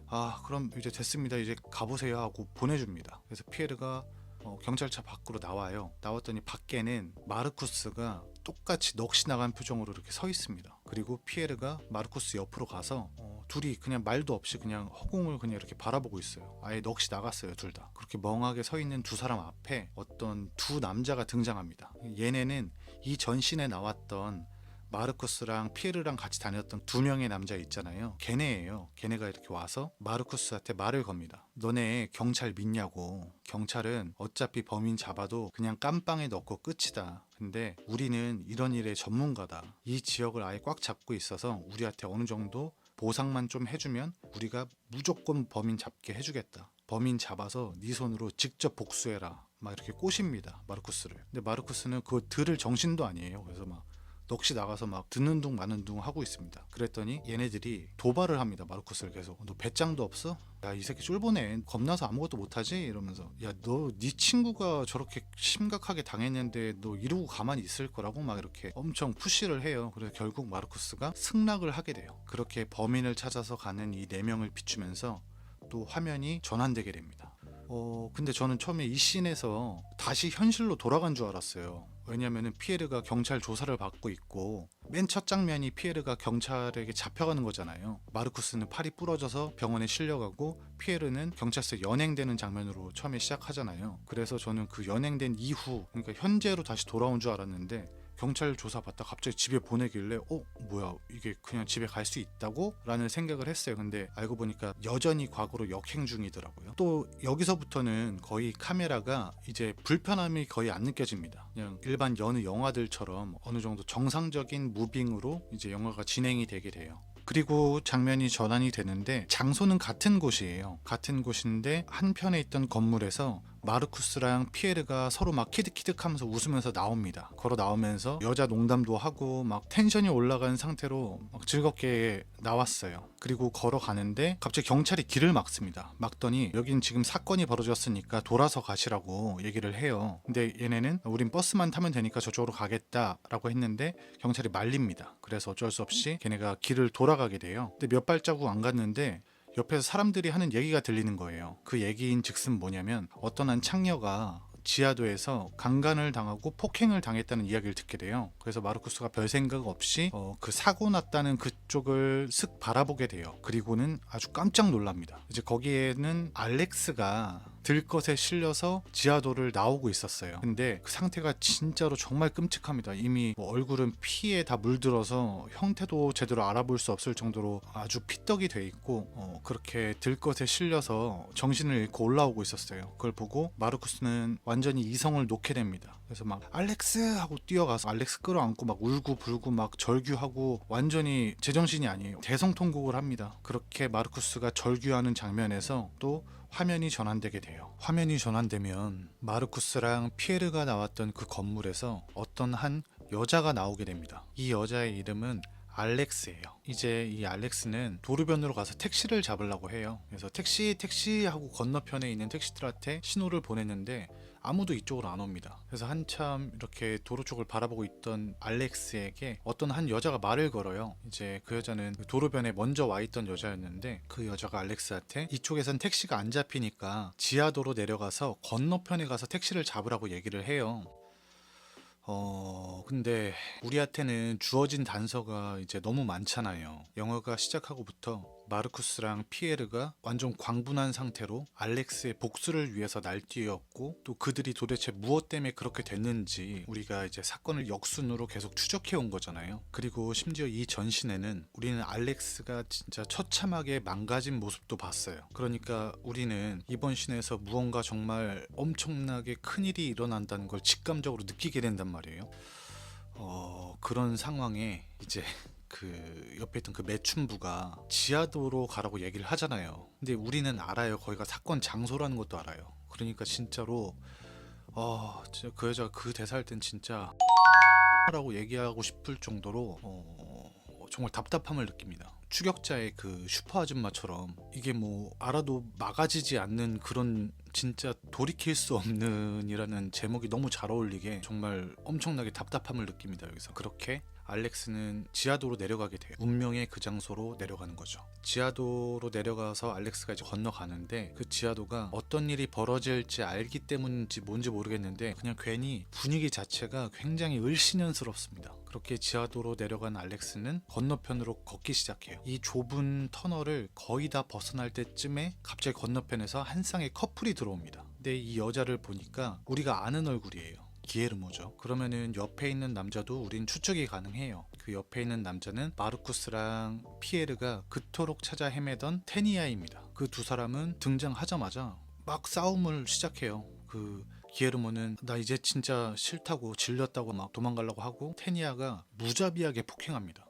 아 그럼 이제 됐습니다, 이제 가보세요 하고 보내줍니다. 그래서 피에르가 경찰차 밖으로 나와요. 나왔더니 밖에는 마르쿠스가 똑같이 넋이 나간 표정으로 이렇게 서 있습니다. 그리고 피에르가 마르쿠스 옆으로 가서 둘이 그냥 말도 없이 그냥 허공을 그냥 이렇게 바라보고 있어요. 아예 넋이 나갔어요, 둘 다. 그렇게 멍하게 서 있는 두 사람 앞에 어떤 두 남자가 등장합니다. 얘네는 이 전신에 나왔던 마르쿠스랑 피에르랑 같이 다녔던 2명의 남자 있잖아요. 걔네예요. 걔네가 이렇게 와서 마르쿠스한테 말을 겁니다. 너네 경찰 믿냐고. 경찰은 어차피 범인 잡아도 그냥 깜빵에 넣고 끝이다. 근데 우리는 이런 일의 전문가다. 이 지역을 아예 꽉 잡고 있어서 우리한테 어느 정도 보상만 좀 해주면 우리가 무조건 범인 잡게 해주겠다. 범인 잡아서 네 손으로 직접 복수해라. 막 이렇게 꼬십니다, 마르쿠스를. 근데 마르쿠스는 그거 들을 정신도 아니에요. 그래서 막 넋이 나가서 막 듣는 둥 마는 둥 하고 있습니다. 그랬더니 얘네들이 도발을 합니다, 마르쿠스를. 계속 너 배짱도 없어? 야 이 새끼 쫄보네, 겁나서 아무것도 못하지? 이러면서 야 너 네 친구가 저렇게 심각하게 당했는데 너 이러고 가만히 있을 거라고 막 이렇게 엄청 푸시를 해요. 그래서 결국 마르쿠스가 승낙을 하게 돼요. 그렇게 범인을 찾아서 가는 이 4명을 비추면서 또 화면이 전환되게 됩니다. 근데 저는 처음에 이 씬에서 다시 현실로 돌아간 줄 알았어요. 왜냐면은 피에르가 경찰 조사를 받고 있고 맨 첫 장면이 피에르가 경찰에게 잡혀가는 거잖아요. 마르쿠스는 팔이 부러져서 병원에 실려가고 피에르는 경찰서에 연행되는 장면으로 처음에 시작하잖아요. 그래서 저는 그 연행된 이후, 그러니까 현재로 다시 돌아온 줄 알았는데 경찰 조사 받다 갑자기 집에 보내길래 뭐야 이게 그냥 집에 갈 수 있다고? 라는 생각을 했어요. 근데 알고 보니까 여전히 과거로 역행 중이더라고요. 또 여기서부터는 거의 카메라가 이제 불편함이 거의 안 느껴집니다. 그냥 일반 여느 영화들처럼 어느 정도 정상적인 무빙으로 이제 영화가 진행이 되게 돼요. 그리고 장면이 전환이 되는데 장소는 같은 곳이에요. 같은 곳인데 한편에 있던 건물에서 마르쿠스랑 피에르가 서로 막 키득키득하면서 웃으면서 나옵니다. 걸어 나오면서 여자 농담도 하고 막 텐션이 올라간 상태로 막 즐겁게 나왔어요. 그리고 걸어가는데 갑자기 경찰이 길을 막습니다. 막더니 여긴 지금 사건이 벌어졌으니까 돌아서 가시라고 얘기를 해요. 근데 얘네는 우린 버스만 타면 되니까 저쪽으로 가겠다라고 했는데 경찰이 말립니다. 그래서 어쩔 수 없이 걔네가 길을 돌아가게 돼요. 근데 몇 발자국 안 갔는데 옆에서 사람들이 하는 얘기가 들리는 거예요. 그 얘기인 즉슨 뭐냐면 어떤 한 창녀가 지하도에서 강간을 당하고 폭행을 당했다는 이야기를 듣게 돼요. 그래서 마르쿠스가 별 생각 없이 그 사고 났다는 그쪽을 슥 바라보게 돼요. 그리고는 아주 깜짝 놀랍니다. 이제 거기에는 알렉스가 들것에 실려서 지하도를 나오고 있었어요. 근데 그 상태가 진짜로 정말 끔찍합니다. 이미 뭐 얼굴은 피에 다 물들어서 형태도 제대로 알아볼 수 없을 정도로 아주 피떡이 돼 있고 그렇게 들것에 실려서 정신을 잃고 올라오고 있었어요. 그걸 보고 마르쿠스는 완전히 이성을 놓게 됩니다. 그래서 막 알렉스 하고 뛰어가서 알렉스 끌어안고 막 울고 불고 막 절규하고 완전히 제정신이 아니에요. 대성통곡을 합니다. 그렇게 마르쿠스가 절규하는 장면에서 또 화면이 전환되게 돼요. 화면이 전환되면 마르쿠스랑 피에르가 나왔던 그 건물에서 어떤 한 여자가 나오게 됩니다. 이 여자의 이름은 알렉스예요. 이제 이 알렉스는 도로변으로 가서 택시를 잡으려고 해요. 그래서 택시 하고 건너편에 있는 택시들한테 신호를 보냈는데 아무도 이쪽으로 안 옵니다. 그래서 한참 이렇게 도로 쪽을 바라보고 있던 알렉스에게 어떤 한 여자가 말을 걸어요. 이제 그 여자는 도로변에 먼저 와 있던 여자였는데 그 여자가 알렉스한테 이쪽에선 택시가 안 잡히니까 지하도로 내려가서 건너편에 가서 택시를 잡으라고 얘기를 해요. 근데 우리한테는 주어진 단서가 이제 너무 많잖아요. 영화가 시작하고부터 마르쿠스랑 피에르가 완전 광분한 상태로 알렉스의 복수를 위해서 날뛰었고, 또 그들이 도대체 무엇 때문에 그렇게 됐는지 우리가 이제 사건을 역순으로 계속 추적해 온 거잖아요. 그리고 심지어 이 전신에는 우리는 알렉스가 진짜 처참하게 망가진 모습도 봤어요. 그러니까 우리는 이번 신에서 무언가 정말 엄청나게 큰일이 일어난다는 걸 직감적으로 느끼게 된단 말이에요. 그런 상황에 이제 그 옆에 있던 그 매춘부가 지하도로 가라고 얘기를 하잖아요. 근데 우리는 알아요. 거기가 사건 장소라는 것도 알아요. 그러니까 진짜로 진짜 그 여자가 그 대사할 땐 진짜 라고 얘기하고 싶을 정도로 정말 답답함을 느낍니다. 추격자의 그 슈퍼 아줌마처럼 이게 뭐 알아도 막아지지 않는 그런 진짜 돌이킬 수 없는 이라는 제목이 너무 잘 어울리게 정말 엄청나게 답답함을 느낍니다. 여기서 그렇게 알렉스는 지하도로 내려가게 돼요. 운명의 그 장소로 내려가는 거죠. 지하도로 내려가서 알렉스가 이제 건너가는데 그 지하도가 어떤 일이 벌어질지 알기 때문인지 뭔지 모르겠는데 그냥 괜히 분위기 자체가 굉장히 을씨년스럽습니다. 그렇게 지하도로 내려간 알렉스는 건너편으로 걷기 시작해요. 이 좁은 터널을 거의 다 벗어날 때쯤에 갑자기 건너편에서 한 쌍의 커플이 들어옵니다. 근데 이 여자를 보니까 우리가 아는 얼굴이에요. 기에르모죠. 그러면은 옆에 있는 남자도 우린 추측이 가능해요. 그 옆에 있는 남자는 마르쿠스랑 피에르가 그토록 찾아 헤매던 테니아입니다. 그 두 사람은 등장하자마자 막 싸움을 시작해요. 그 기에르모는 나 이제 진짜 싫다고 질렸다고 막 도망가려고 하고, 테니아가 무자비하게 폭행합니다.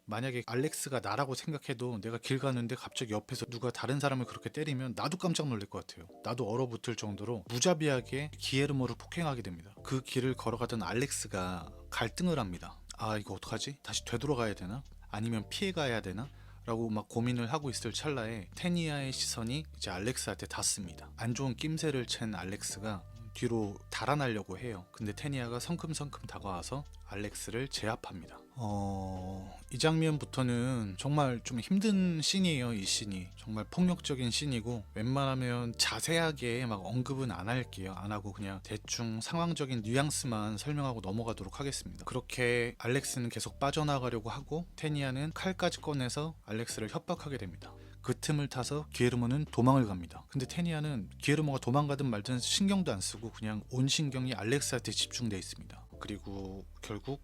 만약에 알렉스가 나라고 생각해도 내가 길 가는데 갑자기 옆에서 누가 다른 사람을 그렇게 때리면 나도 깜짝 놀랄 것 같아요. 나도 얼어붙을 정도로 무자비하게 기에르모를 폭행하게 됩니다. 그 길을 걸어가던 알렉스가 갈등을 합니다. 이거 어떡하지? 다시 되돌아가야 되나? 아니면 피해가야 되나? 라고 막 고민을 하고 있을 찰나에 테니아의 시선이 이제 알렉스한테 닿습니다. 안 좋은 낌새를 챈 알렉스가 뒤로 달아나려고 해요. 근데 테니아가 성큼성큼 다가와서 알렉스를 제압합니다. 이 장면부터는 정말 좀 힘든 씬이에요. 이 씬이 정말 폭력적인 씬이고, 웬만하면 자세하게 막 언급은 안 할게요. 안 하고 그냥 대충 상황적인 뉘앙스만 설명하고 넘어가도록 하겠습니다. 그렇게 알렉스는 계속 빠져나가려고 하고, 테니아는 칼까지 꺼내서 알렉스를 협박하게 됩니다. 그 틈을 타서 기에르모는 도망을 갑니다. 근데 테니아는 기에르모가 도망가든 말든 신경도 안 쓰고 그냥 온 신경이 알렉스한테 집중돼 있습니다. 그리고 결국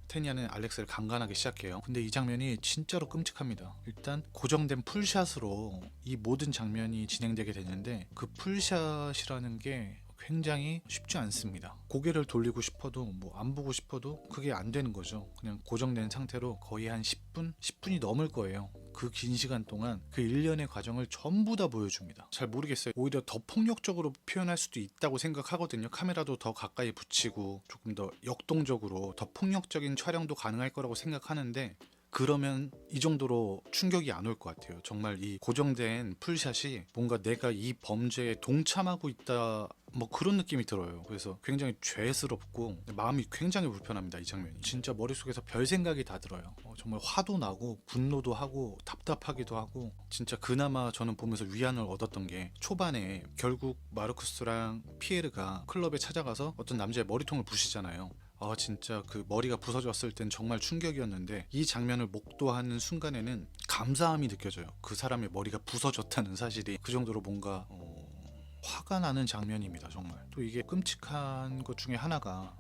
테니아는 알렉스를 강간하기 시작해요. 근데 이 장면이 진짜로 끔찍합니다. 일단 고정된 풀샷으로 이 모든 장면이 진행되게 되는데, 그 풀샷이라는 게 굉장히 쉽지 않습니다. 고개를 돌리고 싶어도 뭐 안 보고 싶어도 그게 안 되는 거죠. 그냥 고정된 상태로 거의 한 10분이 넘을 거예요. 그 긴 시간 동안 그 일련의 과정을 전부 다 보여줍니다. 잘 모르겠어요. 오히려 더 폭력적으로 표현할 수도 있다고 생각하거든요. 카메라도 더 가까이 붙이고 조금 더 역동적으로 더 폭력적인 촬영도 가능할 거라고 생각하는데, 그러면 이 정도로 충격이 안 올 것 같아요. 정말 이 고정된 풀샷이 뭔가 내가 이 범죄에 동참하고 있다 뭐 그런 느낌이 들어요. 그래서 굉장히 죄스럽고 마음이 굉장히 불편합니다. 이 장면이 진짜 머릿속에서 별 생각이 다 들어요. 정말 화도 나고 분노도 하고 답답하기도 하고, 진짜 그나마 저는 보면서 위안을 얻었던 게 초반에 결국 마르쿠스랑 피에르가 클럽에 찾아가서 어떤 남자의 머리통을 부시잖아요. 진짜 그 머리가 부서졌을 땐 정말 충격이었는데, 이 장면을 목도하는 순간에는 감사함이 느껴져요. 그 사람의 머리가 부서졌다는 사실이 그 정도로 뭔가 화가 나는 장면입니다. 정말. 또 이게 끔찍한 것 중에 하나가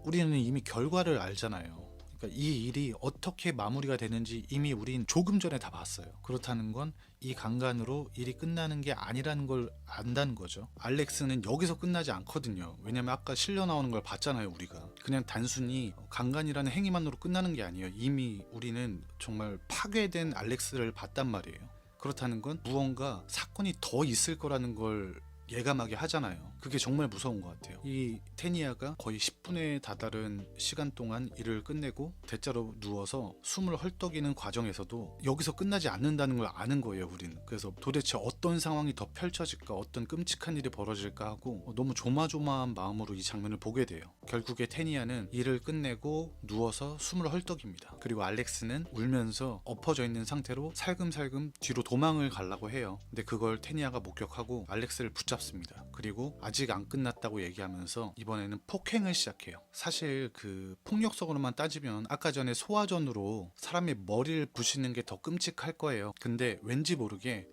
우리는 이미 결과를 알잖아요. 그러니까 이 일이 어떻게 마무리가 되는지 이미 우린 조금 전에 다 봤어요. 그렇다는 건 이 강간으로 일이 끝나는 게 아니라는 걸 안다는 거죠. 알렉스는 여기서 끝나지 않거든요. 왜냐면 아까 실려 나오는 걸 봤잖아요. 우리가 그냥 단순히 강간이라는 행위만으로 끝나는 게 아니에요. 이미 우리는 정말 파괴된 알렉스를 봤단 말이에요. 그렇다는 건 무언가 사건이 더 있을 거라는 걸 예감하게 하잖아요. 그게 정말 무서운 것 같아요. 이 테니아가 거의 10분에 다다른 시간 동안 일을 끝내고 대자로 누워서 숨을 헐떡이는 과정에서도 여기서 끝나지 않는다는 걸 아는 거예요, 우리는. 그래서 도대체 어떤 상황이 더 펼쳐질까, 어떤 끔찍한 일이 벌어질까 하고 너무 조마조마한 마음으로 이 장면을 보게 돼요. 결국에 테니아는 일을 끝내고 누워서 숨을 헐떡입니다. 그리고 알렉스는 울면서 엎어져 있는 상태로 살금살금 뒤로 도망을 가려고 해요. 근데 그걸 테니아가 목격하고 알렉스를 붙잡습니다. 잡습니다. 그리고 아직 안 끝났다고 얘기하면서 이번에는 폭행을 시작해요. 사실 그 폭력성으로만 따지면 아까 전에 소화전으로 사람의 머리를 부시는 게 더 끔찍할 거예요. 근데 왠지 모르게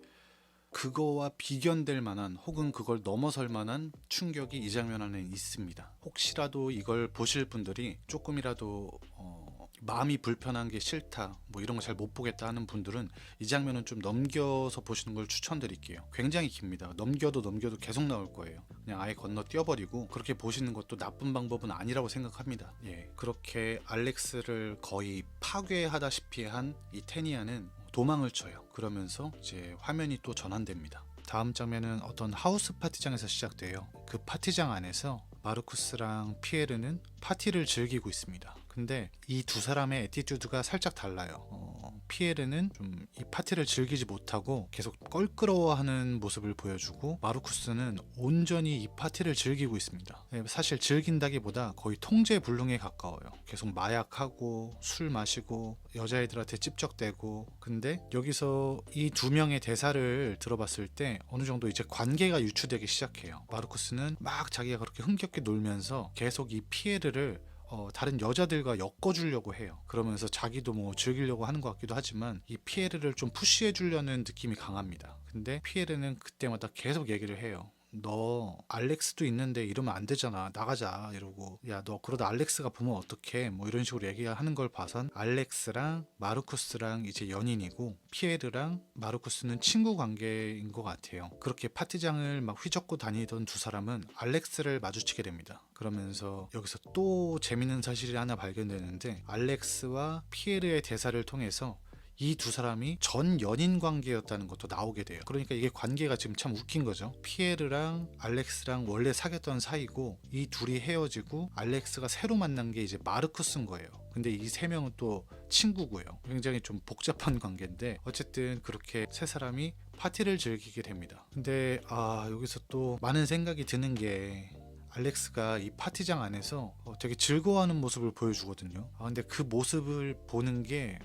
그거와 비견될 만한 혹은 그걸 넘어설 만한 충격이 이 장면 안에 있습니다. 혹시라도 이걸 보실 분들이 조금이라도 마음이 불편한 게 싫다, 뭐 이런 거 잘 못 보겠다 하는 분들은 이 장면은 좀 넘겨서 보시는 걸 추천드릴게요. 굉장히 깁니다. 넘겨도 계속 나올 거예요. 그냥 아예 건너 뛰어버리고 그렇게 보시는 것도 나쁜 방법은 아니라고 생각합니다. 예, 그렇게 알렉스를 거의 파괴하다시피 한 이 테니아는 도망을 쳐요. 그러면서 이제 화면이 또 전환됩니다. 다음 장면은 어떤 하우스 파티장에서 시작돼요. 그 파티장 안에서 마르쿠스랑 피에르는 파티를 즐기고 있습니다. 근데 이 두 사람의 애티튜드가 살짝 달라요. 피에르는 좀 이 파티를 즐기지 못하고 계속 껄끄러워하는 모습을 보여주고, 마르쿠스는 온전히 이 파티를 즐기고 있습니다. 사실 즐긴다기보다 거의 통제불능에 가까워요. 계속 마약하고 술 마시고 여자애들한테 찝적대고. 근데 여기서 이 두 명의 대사를 들어봤을 때 어느 정도 이제 관계가 유추되기 시작해요. 마르쿠스는 막 자기가 그렇게 흥겹게 놀면서 계속 이 피에르를 다른 여자들과 엮어주려고 해요. 그러면서 자기도 뭐 즐기려고 하는 것 같기도 하지만 이 피에르를 좀 푸시해주려는 느낌이 강합니다. 근데 피에르는 그때마다 계속 얘기를 해요. 너 알렉스도 있는데 이러면 안 되잖아, 나가자, 이러고. 야, 너 그러다 알렉스가 보면 어떡해, 뭐 이런 식으로 얘기하는 걸 봐선 알렉스랑 마르쿠스랑 이제 연인이고 피에르랑 마르쿠스는 친구 관계인 것 같아요. 그렇게 파티장을 막 휘젓고 다니던 두 사람은 알렉스를 마주치게 됩니다. 그러면서 여기서 또 재밌는 사실이 하나 발견되는데, 알렉스와 피에르의 대사를 통해서 이 두 사람이 전 연인 관계였다는 것도 나오게 돼요. 그러니까 이게 관계가 지금 참 웃긴 거죠. 피에르랑 알렉스랑 원래 사귀었던 사이고 이 둘이 헤어지고 알렉스가 새로 만난 게 이제 마르쿠스인 거예요. 근데 이 세 명은 또 친구고요. 굉장히 좀 복잡한 관계인데 어쨌든 그렇게 세 사람이 파티를 즐기게 됩니다. 근데 여기서 또 많은 생각이 드는 게, 알렉스가 이 파티장 안에서 되게 즐거워하는 모습을 보여주거든요. 근데 그 모습을 보는 게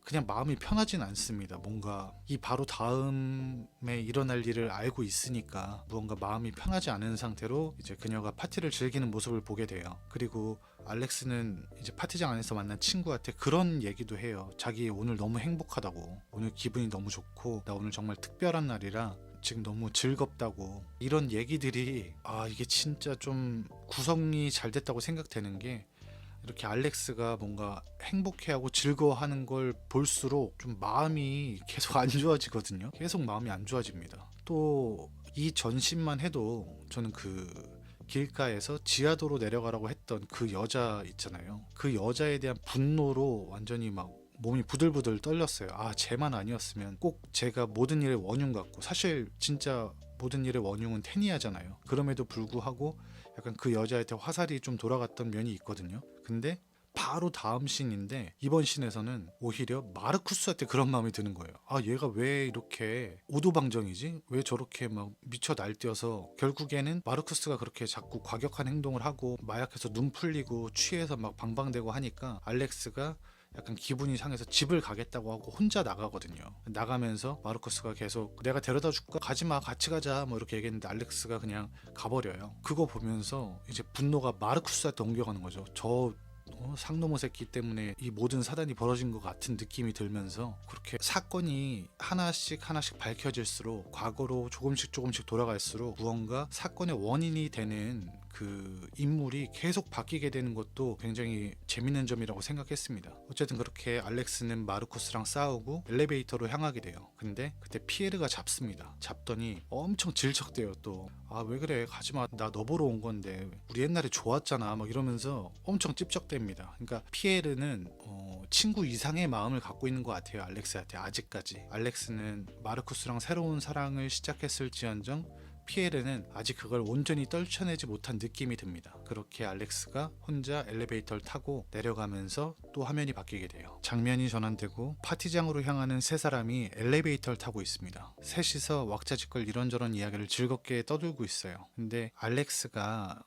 그냥 마음이 편하진 않습니다. 뭔가 이 바로 다음에 일어날 일을 알고 있으니까 무언가 마음이 편하지 않은 상태로 이제 그녀가 파티를 즐기는 모습을 보게 돼요. 그리고 알렉스는 이제 파티장 안에서 만난 친구한테 그런 얘기도 해요. 자기 오늘 너무 행복하다고, 오늘 기분이 너무 좋고 나 오늘 정말 특별한 날이라 지금 너무 즐겁다고. 이런 얘기들이 이게 진짜 좀 구성이 잘 됐다고 생각되는 게, 이렇게 알렉스가 뭔가 행복해하고 즐거워하는 걸 볼수록 좀 마음이 계속 안 좋아지거든요. 계속 마음이 안 좋아집니다. 또 이 전신만 해도 저는 그 길가에서 지하도로 내려가라고 했던 그 여자 있잖아요. 그 여자에 대한 분노로 완전히 막 몸이 부들부들 떨렸어요. 쟤만 아니었으면 꼭 제가 모든 일의 원흉 같고, 사실 진짜 모든 일의 원흉은 테니아잖아요. 그럼에도 불구하고 약간 그 여자한테 화살이 좀 돌아갔던 면이 있거든요. 근데 바로 다음 씬인데, 이번 씬에서는 오히려 마르쿠스한테 그런 마음이 드는 거예요. 얘가 왜 이렇게 오도방정이지? 왜 저렇게 막 미쳐 날뛰어서. 결국에는 마르쿠스가 그렇게 자꾸 과격한 행동을 하고 마약해서 눈 풀리고 취해서 막 방방대고 하니까 알렉스가 약간 기분이 상해서 집을 가겠다고 하고 혼자 나가거든요. 나가면서 마르쿠스가 계속 내가 데려다 줄까? 가지마, 같이 가자, 뭐 이렇게 얘기했는데 알렉스가 그냥 가버려요. 그거 보면서 이제 분노가 마르쿠스한테 옮겨가는 거죠. 저 상놈의 새끼 때문에 이 모든 사단이 벌어진 것 같은 느낌이 들면서, 그렇게 사건이 하나씩 밝혀질수록, 과거로 조금씩 돌아갈수록 무언가 사건의 원인이 되는 그 인물이 계속 바뀌게 되는 것도 굉장히 재밌는 점이라고 생각했습니다. 어쨌든 그렇게 알렉스는 마르쿠스랑 싸우고 엘리베이터로 향하게 돼요. 근데 그때 피에르가 잡습니다. 잡더니 엄청 질척대요. 또 왜 그래, 가지마, 나 너 보러 온 건데 우리 옛날에 좋았잖아, 막 이러면서 엄청 찝적댑니다. 그러니까 피에르는 친구 이상의 마음을 갖고 있는 것 같아요, 알렉스한테. 아직까지 알렉스는 마르쿠스랑 새로운 사랑을 시작했을지언정 피에르는 아직 그걸 온전히 떨쳐내지 못한 느낌이 듭니다. 그렇게 알렉스가 혼자 엘리베이터를 타고 내려가면서 또 화면이 바뀌게 돼요. 장면이 전환되고 파티장으로 향하는 세 사람이 엘리베이터를 타고 있습니다. 셋이서 왁자지껄 이런저런 이야기를 즐겁게 떠들고 있어요. 근데 알렉스가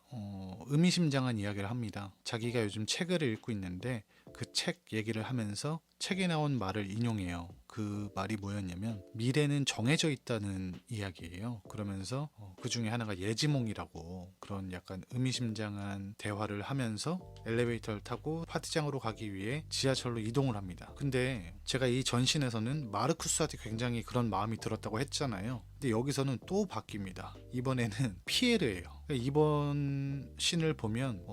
의미심장한 이야기를 합니다. 자기가 요즘 책을 읽고 있는데 그 책 얘기를 하면서 책에 나온 말을 인용해요. 그 말이 뭐였냐면 미래는 정해져 있다는 이야기예요. 그러면서 그 중에 하나가 예지몽이라고 그런 약간 의미심장한 대화를 하면서 엘리베이터를 타고 파티장으로 가기 위해 지하철로 이동을 합니다. 근데 제가 이 전신에서는 마르쿠스한테 굉장히 그런 마음이 들었다고 했잖아요. 근데 여기서는 또 바뀝니다. 이번에는 피에르예요. 이번 씬을 보면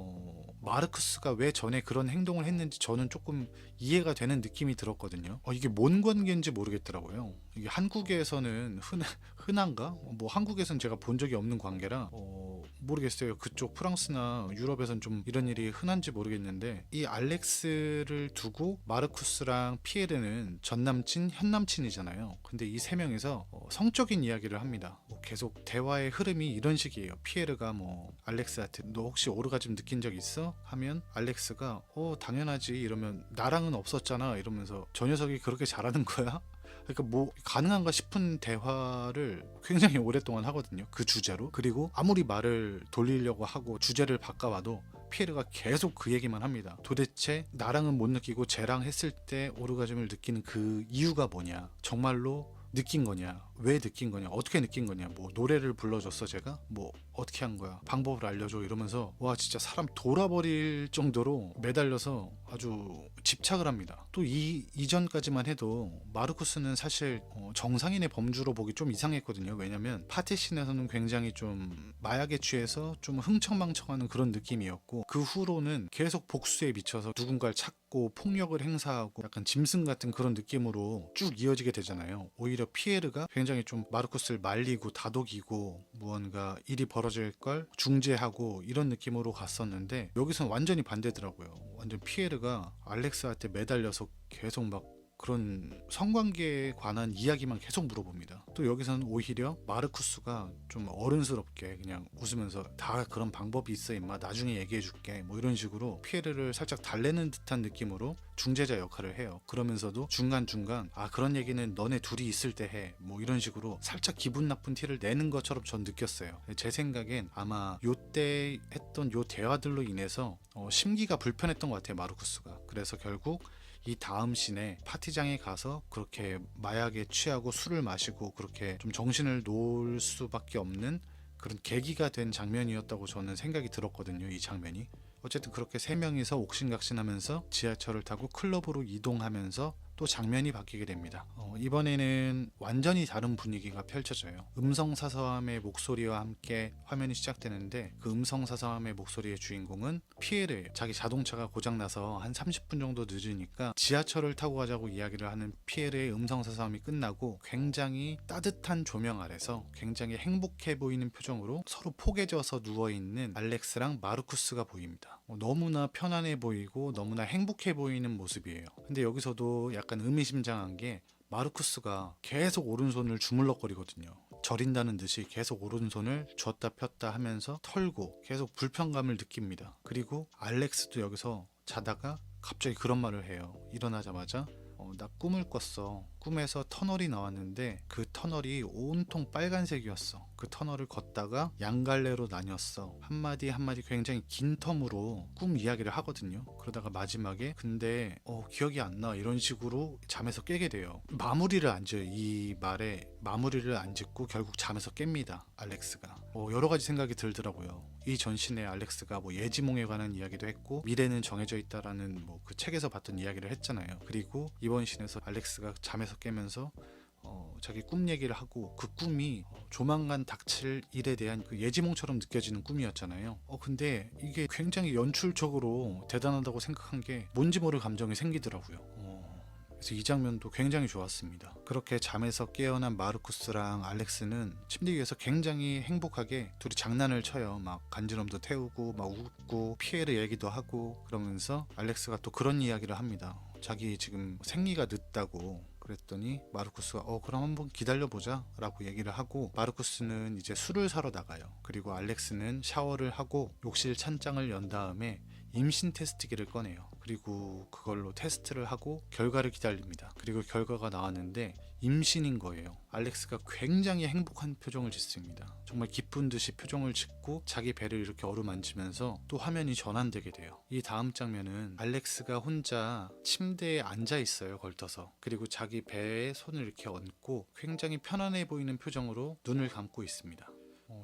마르쿠스가 왜 전에 그런 행동을 했는지 저는 조금 이해가 되는 느낌이 들었거든요. 이게 뭔 관계인지 모르겠더라고요. 이게 한국에서는 흔한가? 뭐 한국에서는 제가 본 적이 없는 관계라 모르겠어요. 그쪽 프랑스나 유럽에선 좀 이런 일이 흔한지 모르겠는데 이 알렉스를 두고 마르쿠스랑 피에르는 전남친, 현남친이잖아요. 근데 이 세 명이서 성적인 이야기를 합니다. 계속 대화의 흐름이 이런 식이에요. 피에르가 알렉스한테 너 혹시 오르가즘 느낀 적 있어? 하면 알렉스가 당연하지 이러면 나랑은 없었잖아 이러면서 저 녀석이 그렇게 잘하는 거야? 그러니까 뭐 가능한가 싶은 대화를 굉장히 오랫동안 하거든요. 그 주제로. 그리고 아무리 말을 돌리려고 하고 주제를 바꿔와도 피에르가 계속 그 얘기만 합니다. 도대체 나랑은 못 느끼고 쟤랑 했을 때 오르가즘을 느끼는 그 이유가 뭐냐? 정말로 느낀 거냐? 왜 느낀 거냐? 어떻게 느낀 거냐? 뭐 노래를 불러줬어 제가? 뭐 어떻게 한 거야? 방법을 알려줘 이러면서 와 진짜 사람 돌아버릴 정도로 매달려서 아주 집착을 합니다. 또 이전까지만 해도 마르쿠스는 사실 정상인의 범주로 보기 좀 이상했거든요. 왜냐면 파티씬에서는 굉장히 좀 마약에 취해서 좀 흥청망청하는 그런 느낌이었고 그 후로는 계속 복수에 미쳐서 누군가를 찾고 폭력을 행사하고 약간 짐승 같은 그런 느낌으로 쭉 이어지게 되잖아요. 오히려 피에르가 굉장히 좀 마르쿠스를 말리고 다독이고 무언가 일이 벌어질 걸 중재하고 이런 느낌으로 갔었는데 여기서는 완전히 반대더라고요. 완전 피에르가 알렉스한테 매달려서 계속 막 그런 성관계에 관한 이야기만 계속 물어봅니다. 또 여기서는 오히려 마르쿠스가 좀 어른스럽게 그냥 웃으면서 다 그런 방법이 있어 임마 나중에 얘기해줄게 뭐 이런 식으로 피에르를 살짝 달래는 듯한 느낌으로 중재자 역할을 해요. 그러면서도 중간중간 그런 얘기는 너네 둘이 있을 때 해 뭐 이런 식으로 살짝 기분 나쁜 티를 내는 것처럼 전 느꼈어요. 제 생각엔 아마 요때 했던 요 대화들로 인해서 심기가 불편했던 것 같아요. 마르쿠스가. 그래서 결국 이 다음 씬에 파티장에 가서 그렇게 마약에 취하고 술을 마시고 그렇게 좀 정신을 놓을 수밖에 없는 그런 계기가 된 장면이었다고 저는 생각이 들었거든요. 이 장면이. 어쨌든 그렇게 세 명이서 옥신각신하면서 지하철을 타고 클럽으로 이동하면서 또 장면이 바뀌게 됩니다. 이번에는 완전히 다른 분위기가 펼쳐져요. 음성사서함의 목소리와 함께 화면이 시작되는데 그 음성사서함의 목소리의 주인공은 피에르예요. 자기 자동차가 고장나서 한 30분 정도 늦으니까 지하철을 타고 가자고 이야기를 하는 피에르의 음성사서함이 끝나고 굉장히 따뜻한 조명 아래서 굉장히 행복해 보이는 표정으로 서로 포개져서 누워있는 알렉스랑 마르쿠스가 보입니다. 너무나 편안해 보이고 너무나 행복해 보이는 모습이에요. 근데 여기서도 약간 의미심장한 게 마르쿠스가 계속 오른손을 주물럭거리거든요. 저린다는 듯이 계속 오른손을 쥐었다 폈다 하면서 털고 계속 불편감을 느낍니다. 그리고 알렉스도 여기서 자다가 갑자기 그런 말을 해요. 일어나자마자 나 꿈을 꿨어. 꿈에서 터널이 나왔는데 그 터널이 온통 빨간색이었어. 그 터널을 걷다가 양갈래로 나뉘었어. 한마디 한마디 굉장히 긴 텀으로 꿈 이야기를 하거든요. 그러다가 마지막에 근데 기억이 안 나 이런 식으로 잠에서 깨게 돼요. 마무리를 안 지어요. 이 말에 마무리를 안 짓고 결국 잠에서 깹니다. 알렉스가. 여러 가지 생각이 들더라고요. 이 전신에 알렉스가 예지몽에 관한 이야기도 했고 미래는 정해져 있다라는 그 책에서 봤던 이야기를 했잖아요. 그리고 이번 신에서 알렉스가 잠에서 깨면서 자기 꿈 얘기를 하고 그 꿈이 조만간 닥칠 일에 대한 그 예지몽처럼 느껴지는 꿈이었잖아요. 근데 이게 굉장히 연출적으로 대단하다고 생각한 게 뭔지 모를 감정이 생기더라고요. 그래서 이 장면도 굉장히 좋았습니다. 그렇게 잠에서 깨어난 마르쿠스랑 알렉스는 침대 위에서 굉장히 행복하게 둘이 장난을 쳐요. 막 간지럼도 태우고 막 웃고 피에르 얘기도 하고 그러면서 알렉스가 또 그런 이야기를 합니다. 자기 지금 생리가 늦다고 그랬더니 마르쿠스가 그럼 한번 기다려보자 라고 얘기를 하고 마르쿠스는 이제 술을 사러 나가요. 그리고 알렉스는 샤워를 하고 욕실 찬장을 연 다음에 임신 테스트기를 꺼내요. 그리고 그걸로 테스트를 하고 결과를 기다립니다. 그리고 결과가 나왔는데 임신인 거예요. 알렉스가 굉장히 행복한 표정을 짓습니다. 정말 기쁜 듯이 표정을 짓고 자기 배를 이렇게 어루만지면서 또 화면이 전환되게 돼요. 이 다음 장면은 알렉스가 혼자 침대에 앉아 있어요. 걸터서. 그리고 자기 배에 손을 이렇게 얹고 굉장히 편안해 보이는 표정으로 눈을 감고 있습니다.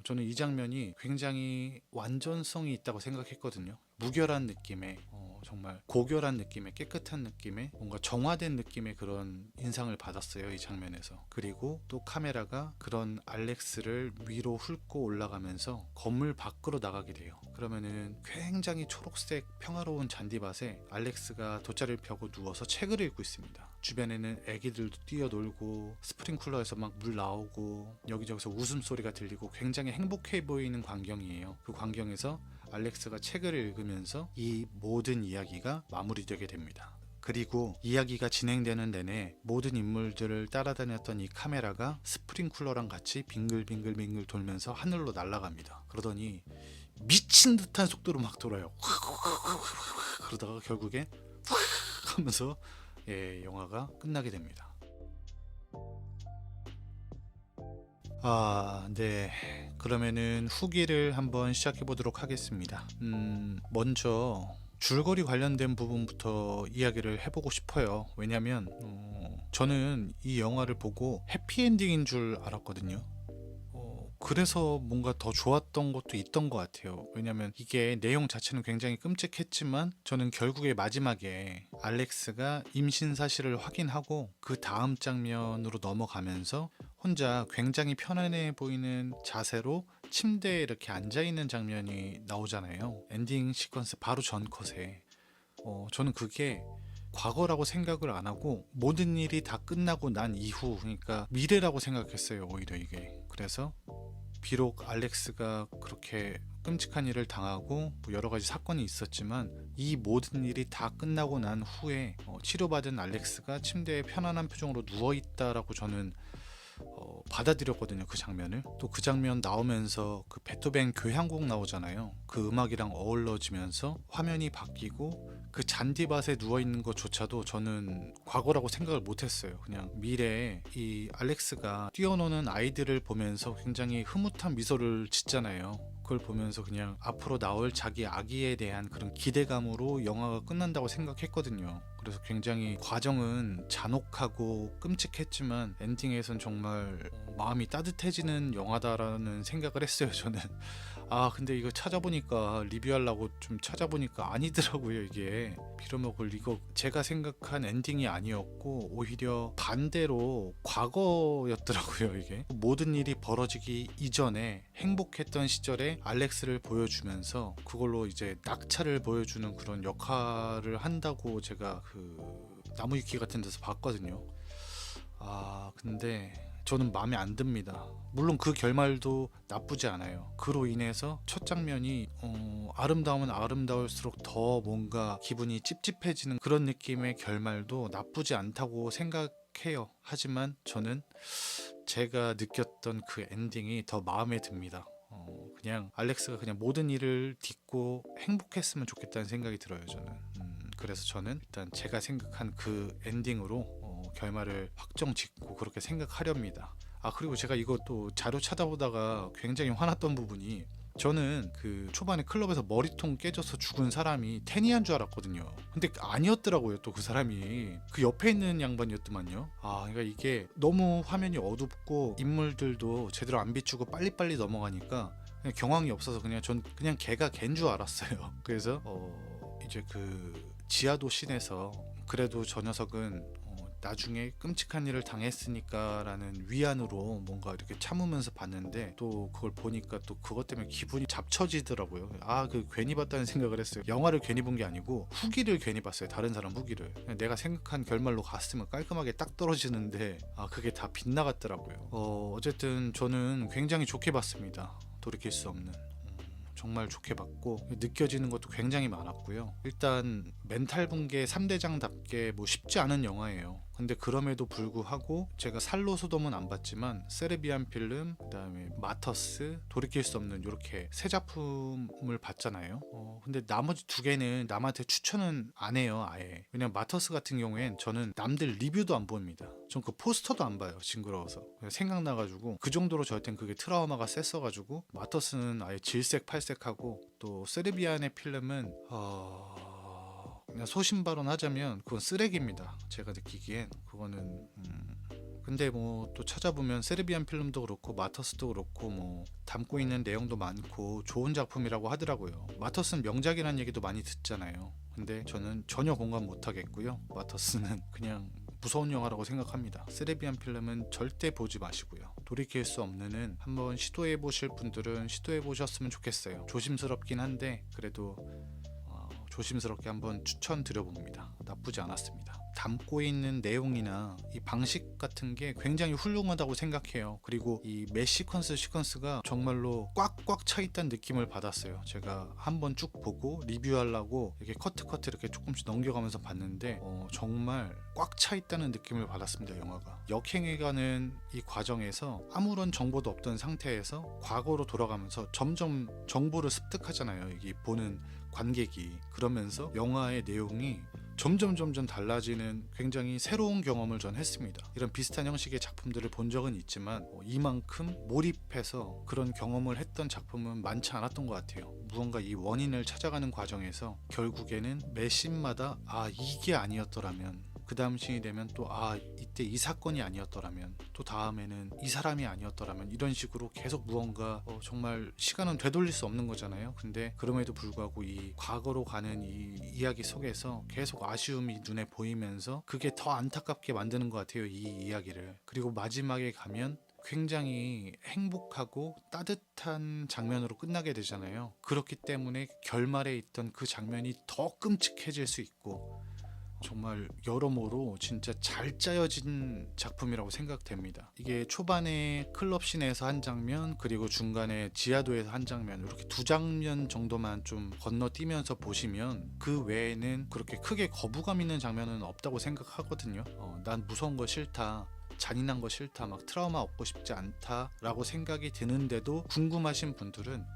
저는 이 장면이 굉장히 완전성이 있다고 생각했거든요. 무결한 느낌의 정말 고결한 느낌의 깨끗한 느낌의 뭔가 정화된 느낌의 그런 인상을 받았어요. 이 장면에서. 그리고 또 카메라가 그런 알렉스를 위로 훑고 올라가면서 건물 밖으로 나가게 돼요. 그러면은 굉장히 초록색 평화로운 잔디밭에 알렉스가 돗자리를 펴고 누워서 책을 읽고 있습니다. 주변에는 애기들도 뛰어놀고 스프링쿨러에서 막 물 나오고 여기저기서 웃음소리가 들리고 굉장히 행복해 보이는 광경이에요. 그 광경에서 알렉스가 책을 읽으면서 이 모든 이야기가 마무리되게 됩니다. 그리고 이야기가 진행되는 내내 모든 인물들을 따라다녔던 이 카메라가 스프링쿨러랑 같이 빙글빙글 돌면서 하늘로 날아갑니다. 그러더니 미친 듯한 속도로 막 돌아요. 그러다가 결국에 하면서 영화가 끝나게 됩니다. 네. 그러면은 후기를 한번 시작해 보도록 하겠습니다. 먼저 줄거리 관련된 부분부터 이야기를 해보고 싶어요. 왜냐면 저는 이 영화를 보고 해피엔딩인 줄 알았거든요. 그래서 뭔가 더 좋았던 것도 있던 것 같아요. 왜냐면 이게 내용 자체는 굉장히 끔찍했지만 저는 결국에 마지막에 알렉스가 임신 사실을 확인하고 그 다음 장면으로 넘어가면서 혼자 굉장히 편안해 보이는 자세로 침대에 이렇게 앉아있는 장면이 나오잖아요. 엔딩 시퀀스 바로 전 컷에 저는 그게 과거라고 생각을 안 하고 모든 일이 다 끝나고 난 이후, 그러니까 미래라고 생각했어요. 오히려 이게. 그래서 비록 알렉스가 그렇게 끔찍한 일을 당하고 여러 가지 사건이 있었지만 이 모든 일이 다 끝나고 난 후에 치료받은 알렉스가 침대에 편안한 표정으로 누워있다라고 저는 받아들였거든요. 그 장면을. 또 그 장면 나오면서 그 베토벤 교향곡 나오잖아요. 그 음악이랑 어우러지면서 화면이 바뀌고 그 잔디밭에 누워있는 것조차도 저는 과거라고 생각을 못했어요. 그냥 미래에 이 알렉스가 뛰어노는 아이들을 보면서 굉장히 흐뭇한 미소를 짓잖아요. 그걸 보면서 그냥 앞으로 나올 자기 아기에 대한 그런 기대감으로 영화가 끝난다고 생각했거든요. 그래서 굉장히 과정은 잔혹하고 끔찍했지만 엔딩에선 정말 마음이 따뜻해지는 영화다라는 생각을 했어요. 저는 근데 이거 찾아보니까 리뷰하려고 좀 찾아보니까 아니더라고요. 이게 빌어먹을 이거 제가 생각한 엔딩이 아니었고 오히려 반대로 과거였더라고요. 이게 모든 일이 벌어지기 이전에 행복했던 시절에 알렉스를 보여주면서 그걸로 이제 낙차를 보여주는 그런 역할을 한다고 제가 그 나무위키 같은 데서 봤거든요. 근데 저는 마음에 안 듭니다. 물론 그 결말도 나쁘지 않아요. 그로 인해서 첫 장면이 아름다우면 아름다울수록 더 뭔가 기분이 찝찝해지는 그런 느낌의 결말도 나쁘지 않다고 생각해요. 하지만 저는 제가 느꼈던 그 엔딩이 더 마음에 듭니다. 그냥 알렉스가 그냥 모든 일을 딛고 행복했으면 좋겠다는 생각이 들어요. 저는 그래서 저는 일단 제가 생각한 그 엔딩으로 결말을 확정 짓고 그렇게 생각하렵니다. 그리고 제가 이것도 자료 찾아보다가 굉장히 화났던 부분이, 저는 그 초반에 클럽에서 머리통 깨져서 죽은 사람이 테니안 줄 알았거든요. 근데 아니었더라고요. 또 그 사람이 그 옆에 있는 양반이었더만요. 그러니까 이게 너무 화면이 어둡고 인물들도 제대로 안 비추고 빨리빨리 넘어가니까 그냥 경황이 없어서 전 그냥 걔가 걘 줄 알았어요. 그래서 이제 그 지하도 씬에서 그래도 저 녀석은 나중에 끔찍한 일을 당했으니까 라는 위안으로 뭔가 이렇게 참으면서 봤는데 또 그걸 보니까 또 그것 때문에 기분이 잡쳐지더라고요. 그 괜히 봤다는 생각을 했어요. 영화를 괜히 본 게 아니고 후기를 괜히 봤어요. 다른 사람 후기를. 내가 생각한 결말로 갔으면 깔끔하게 딱 떨어지는데 그게 다 빗나갔더라고요. 어쨌든 저는 굉장히 좋게 봤습니다. 돌이킬 수 없는. 정말 좋게 봤고 느껴지는 것도 굉장히 많았고요. 일단 멘탈 붕괴 3대장답게 쉽지 않은 영화예요. 근데 그럼에도 불구하고 제가 살로 소돔은 안 봤지만 세르비안 필름, 그다음에 마터스, 돌이킬 수 없는 이렇게 세 작품을 봤잖아요. 근데 나머지 두 개는 남한테 추천은 안 해요, 아예. 왜냐면 마터스 같은 경우엔 저는 남들 리뷰도 안 봅니다. 전 그 포스터도 안 봐요, 징그러워서. 생각나가지고 그 정도로 저한테는 그게 트라우마가 셌어가지고 마터스는 아예 질색팔색하고, 또 세르비안의 필름은 그냥 소신발언 하자면 그건 쓰레기입니다. 제가 느끼기엔 그거는 근데 뭐 또 찾아보면 세르비안 필름도 그렇고 마터스도 그렇고 뭐 담고 있는 내용도 많고 좋은 작품이라고 하더라고요. 마터스는 명작이라는 얘기도 많이 듣잖아요. 근데 저는 전혀 공감 못 하겠고요. 마터스는 그냥 무서운 영화라고 생각합니다. 세르비안 필름은 절대 보지 마시고요. 돌이킬 수 없는은 한번 시도해 보실 분들은 시도해 보셨으면 좋겠어요. 조심스럽긴 한데 그래도 조심스럽게 한번 추천드려봅니다. 나쁘지 않았습니다. 담고 있는 내용이나 이 방식 같은 게 굉장히 훌륭하다고 생각해요. 그리고 이 매 시퀀스가 정말로 꽉꽉 차 있다는 느낌을 받았어요. 제가 한번 쭉 보고 리뷰하려고 이렇게 커트 이렇게 조금씩 넘겨가면서 봤는데 정말 꽉 차 있다는 느낌을 받았습니다. 영화가 역행해가는 이 과정에서 아무런 정보도 없던 상태에서 과거로 돌아가면서 점점 정보를 습득하잖아요. 이게 보는 관객이. 그러면서 영화의 내용이 점점 달라지는 굉장히 새로운 경험을 전 했습니다. 이런 비슷한 형식의 작품들을 본 적은 있지만 이만큼 몰입해서 그런 경험을 했던 작품은 많지 않았던 것 같아요. 무언가 이 원인을 찾아가는 과정에서 결국에는 매 씬마다 이게 아니었더라면, 그 다음 씬이 되면 또 이때 이 사건이 아니었더라면, 또 다음에는 이 사람이 아니었더라면, 이런 식으로 계속 무언가 정말 시간은 되돌릴 수 없는 거잖아요. 근데 그럼에도 불구하고 이 과거로 가는 이 이야기 속에서 계속 아쉬움이 눈에 보이면서 그게 더 안타깝게 만드는 것 같아요, 이 이야기를. 그리고 마지막에 가면 굉장히 행복하고 따뜻한 장면으로 끝나게 되잖아요. 그렇기 때문에 결말에 있던 그 장면이 더 끔찍해질 수 있고, 정말 여러모로 진짜 잘 짜여진 작품이라고 생각됩니다. 이게 초반에 클럽씬에서 한 장면, 그리고 중간에 지하도에서 한 장면, 이렇게 두 장면 정도만 좀 건너뛰면서 보시면 그 외에는 그렇게 크게 거부감 있는 장면은 없다고 생각하거든요. 난 무서운 거 싫다, 잔인한 거 싫다, 막 트라우마 얻고 싶지 않다 라고 생각이 드는데도 궁금하신 분들은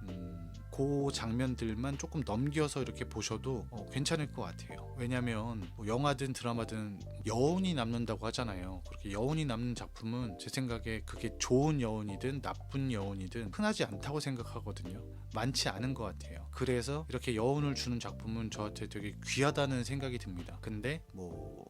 그 장면들만 조금 넘겨서 이렇게 보셔도 괜찮을 것 같아요. 왜냐면 뭐 영화든 드라마든 여운이 남는다고 하잖아요. 그렇게 여운이 남는 작품은 제 생각에 그게 좋은 여운이든 나쁜 여운이든 흔하지 않다고 생각하거든요. 많지 않은 것 같아요. 그래서 이렇게 여운을 주는 작품은 저한테 되게 귀하다는 생각이 듭니다. 근데 뭐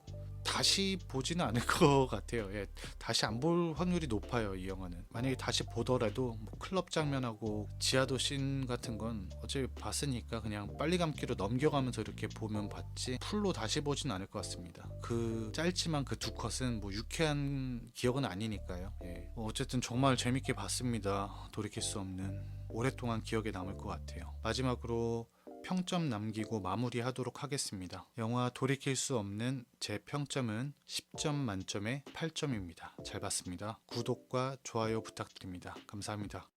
다시 보지는 않을 것 같아요. 다시 안 볼 확률이 높아요, 이 영화는. 만약에 다시 보더라도 뭐 클럽 장면하고 지하도 씬 같은 건 어차피 봤으니까 그냥 빨리 감기로 넘겨가면서 이렇게 보면 봤지 풀로 다시 보진 않을 것 같습니다. 그 짧지만 그 두 컷은 뭐 유쾌한 기억은 아니니까요. 어쨌든 정말 재밌게 봤습니다. 돌이킬 수 없는. 오랫동안 기억에 남을 것 같아요. 마지막으로 평점 남기고 마무리하도록 하겠습니다. 영화 돌이킬 수 없는 제 평점은 10점 만점에 8점입니다. 잘 봤습니다. 구독과 좋아요 부탁드립니다. 감사합니다.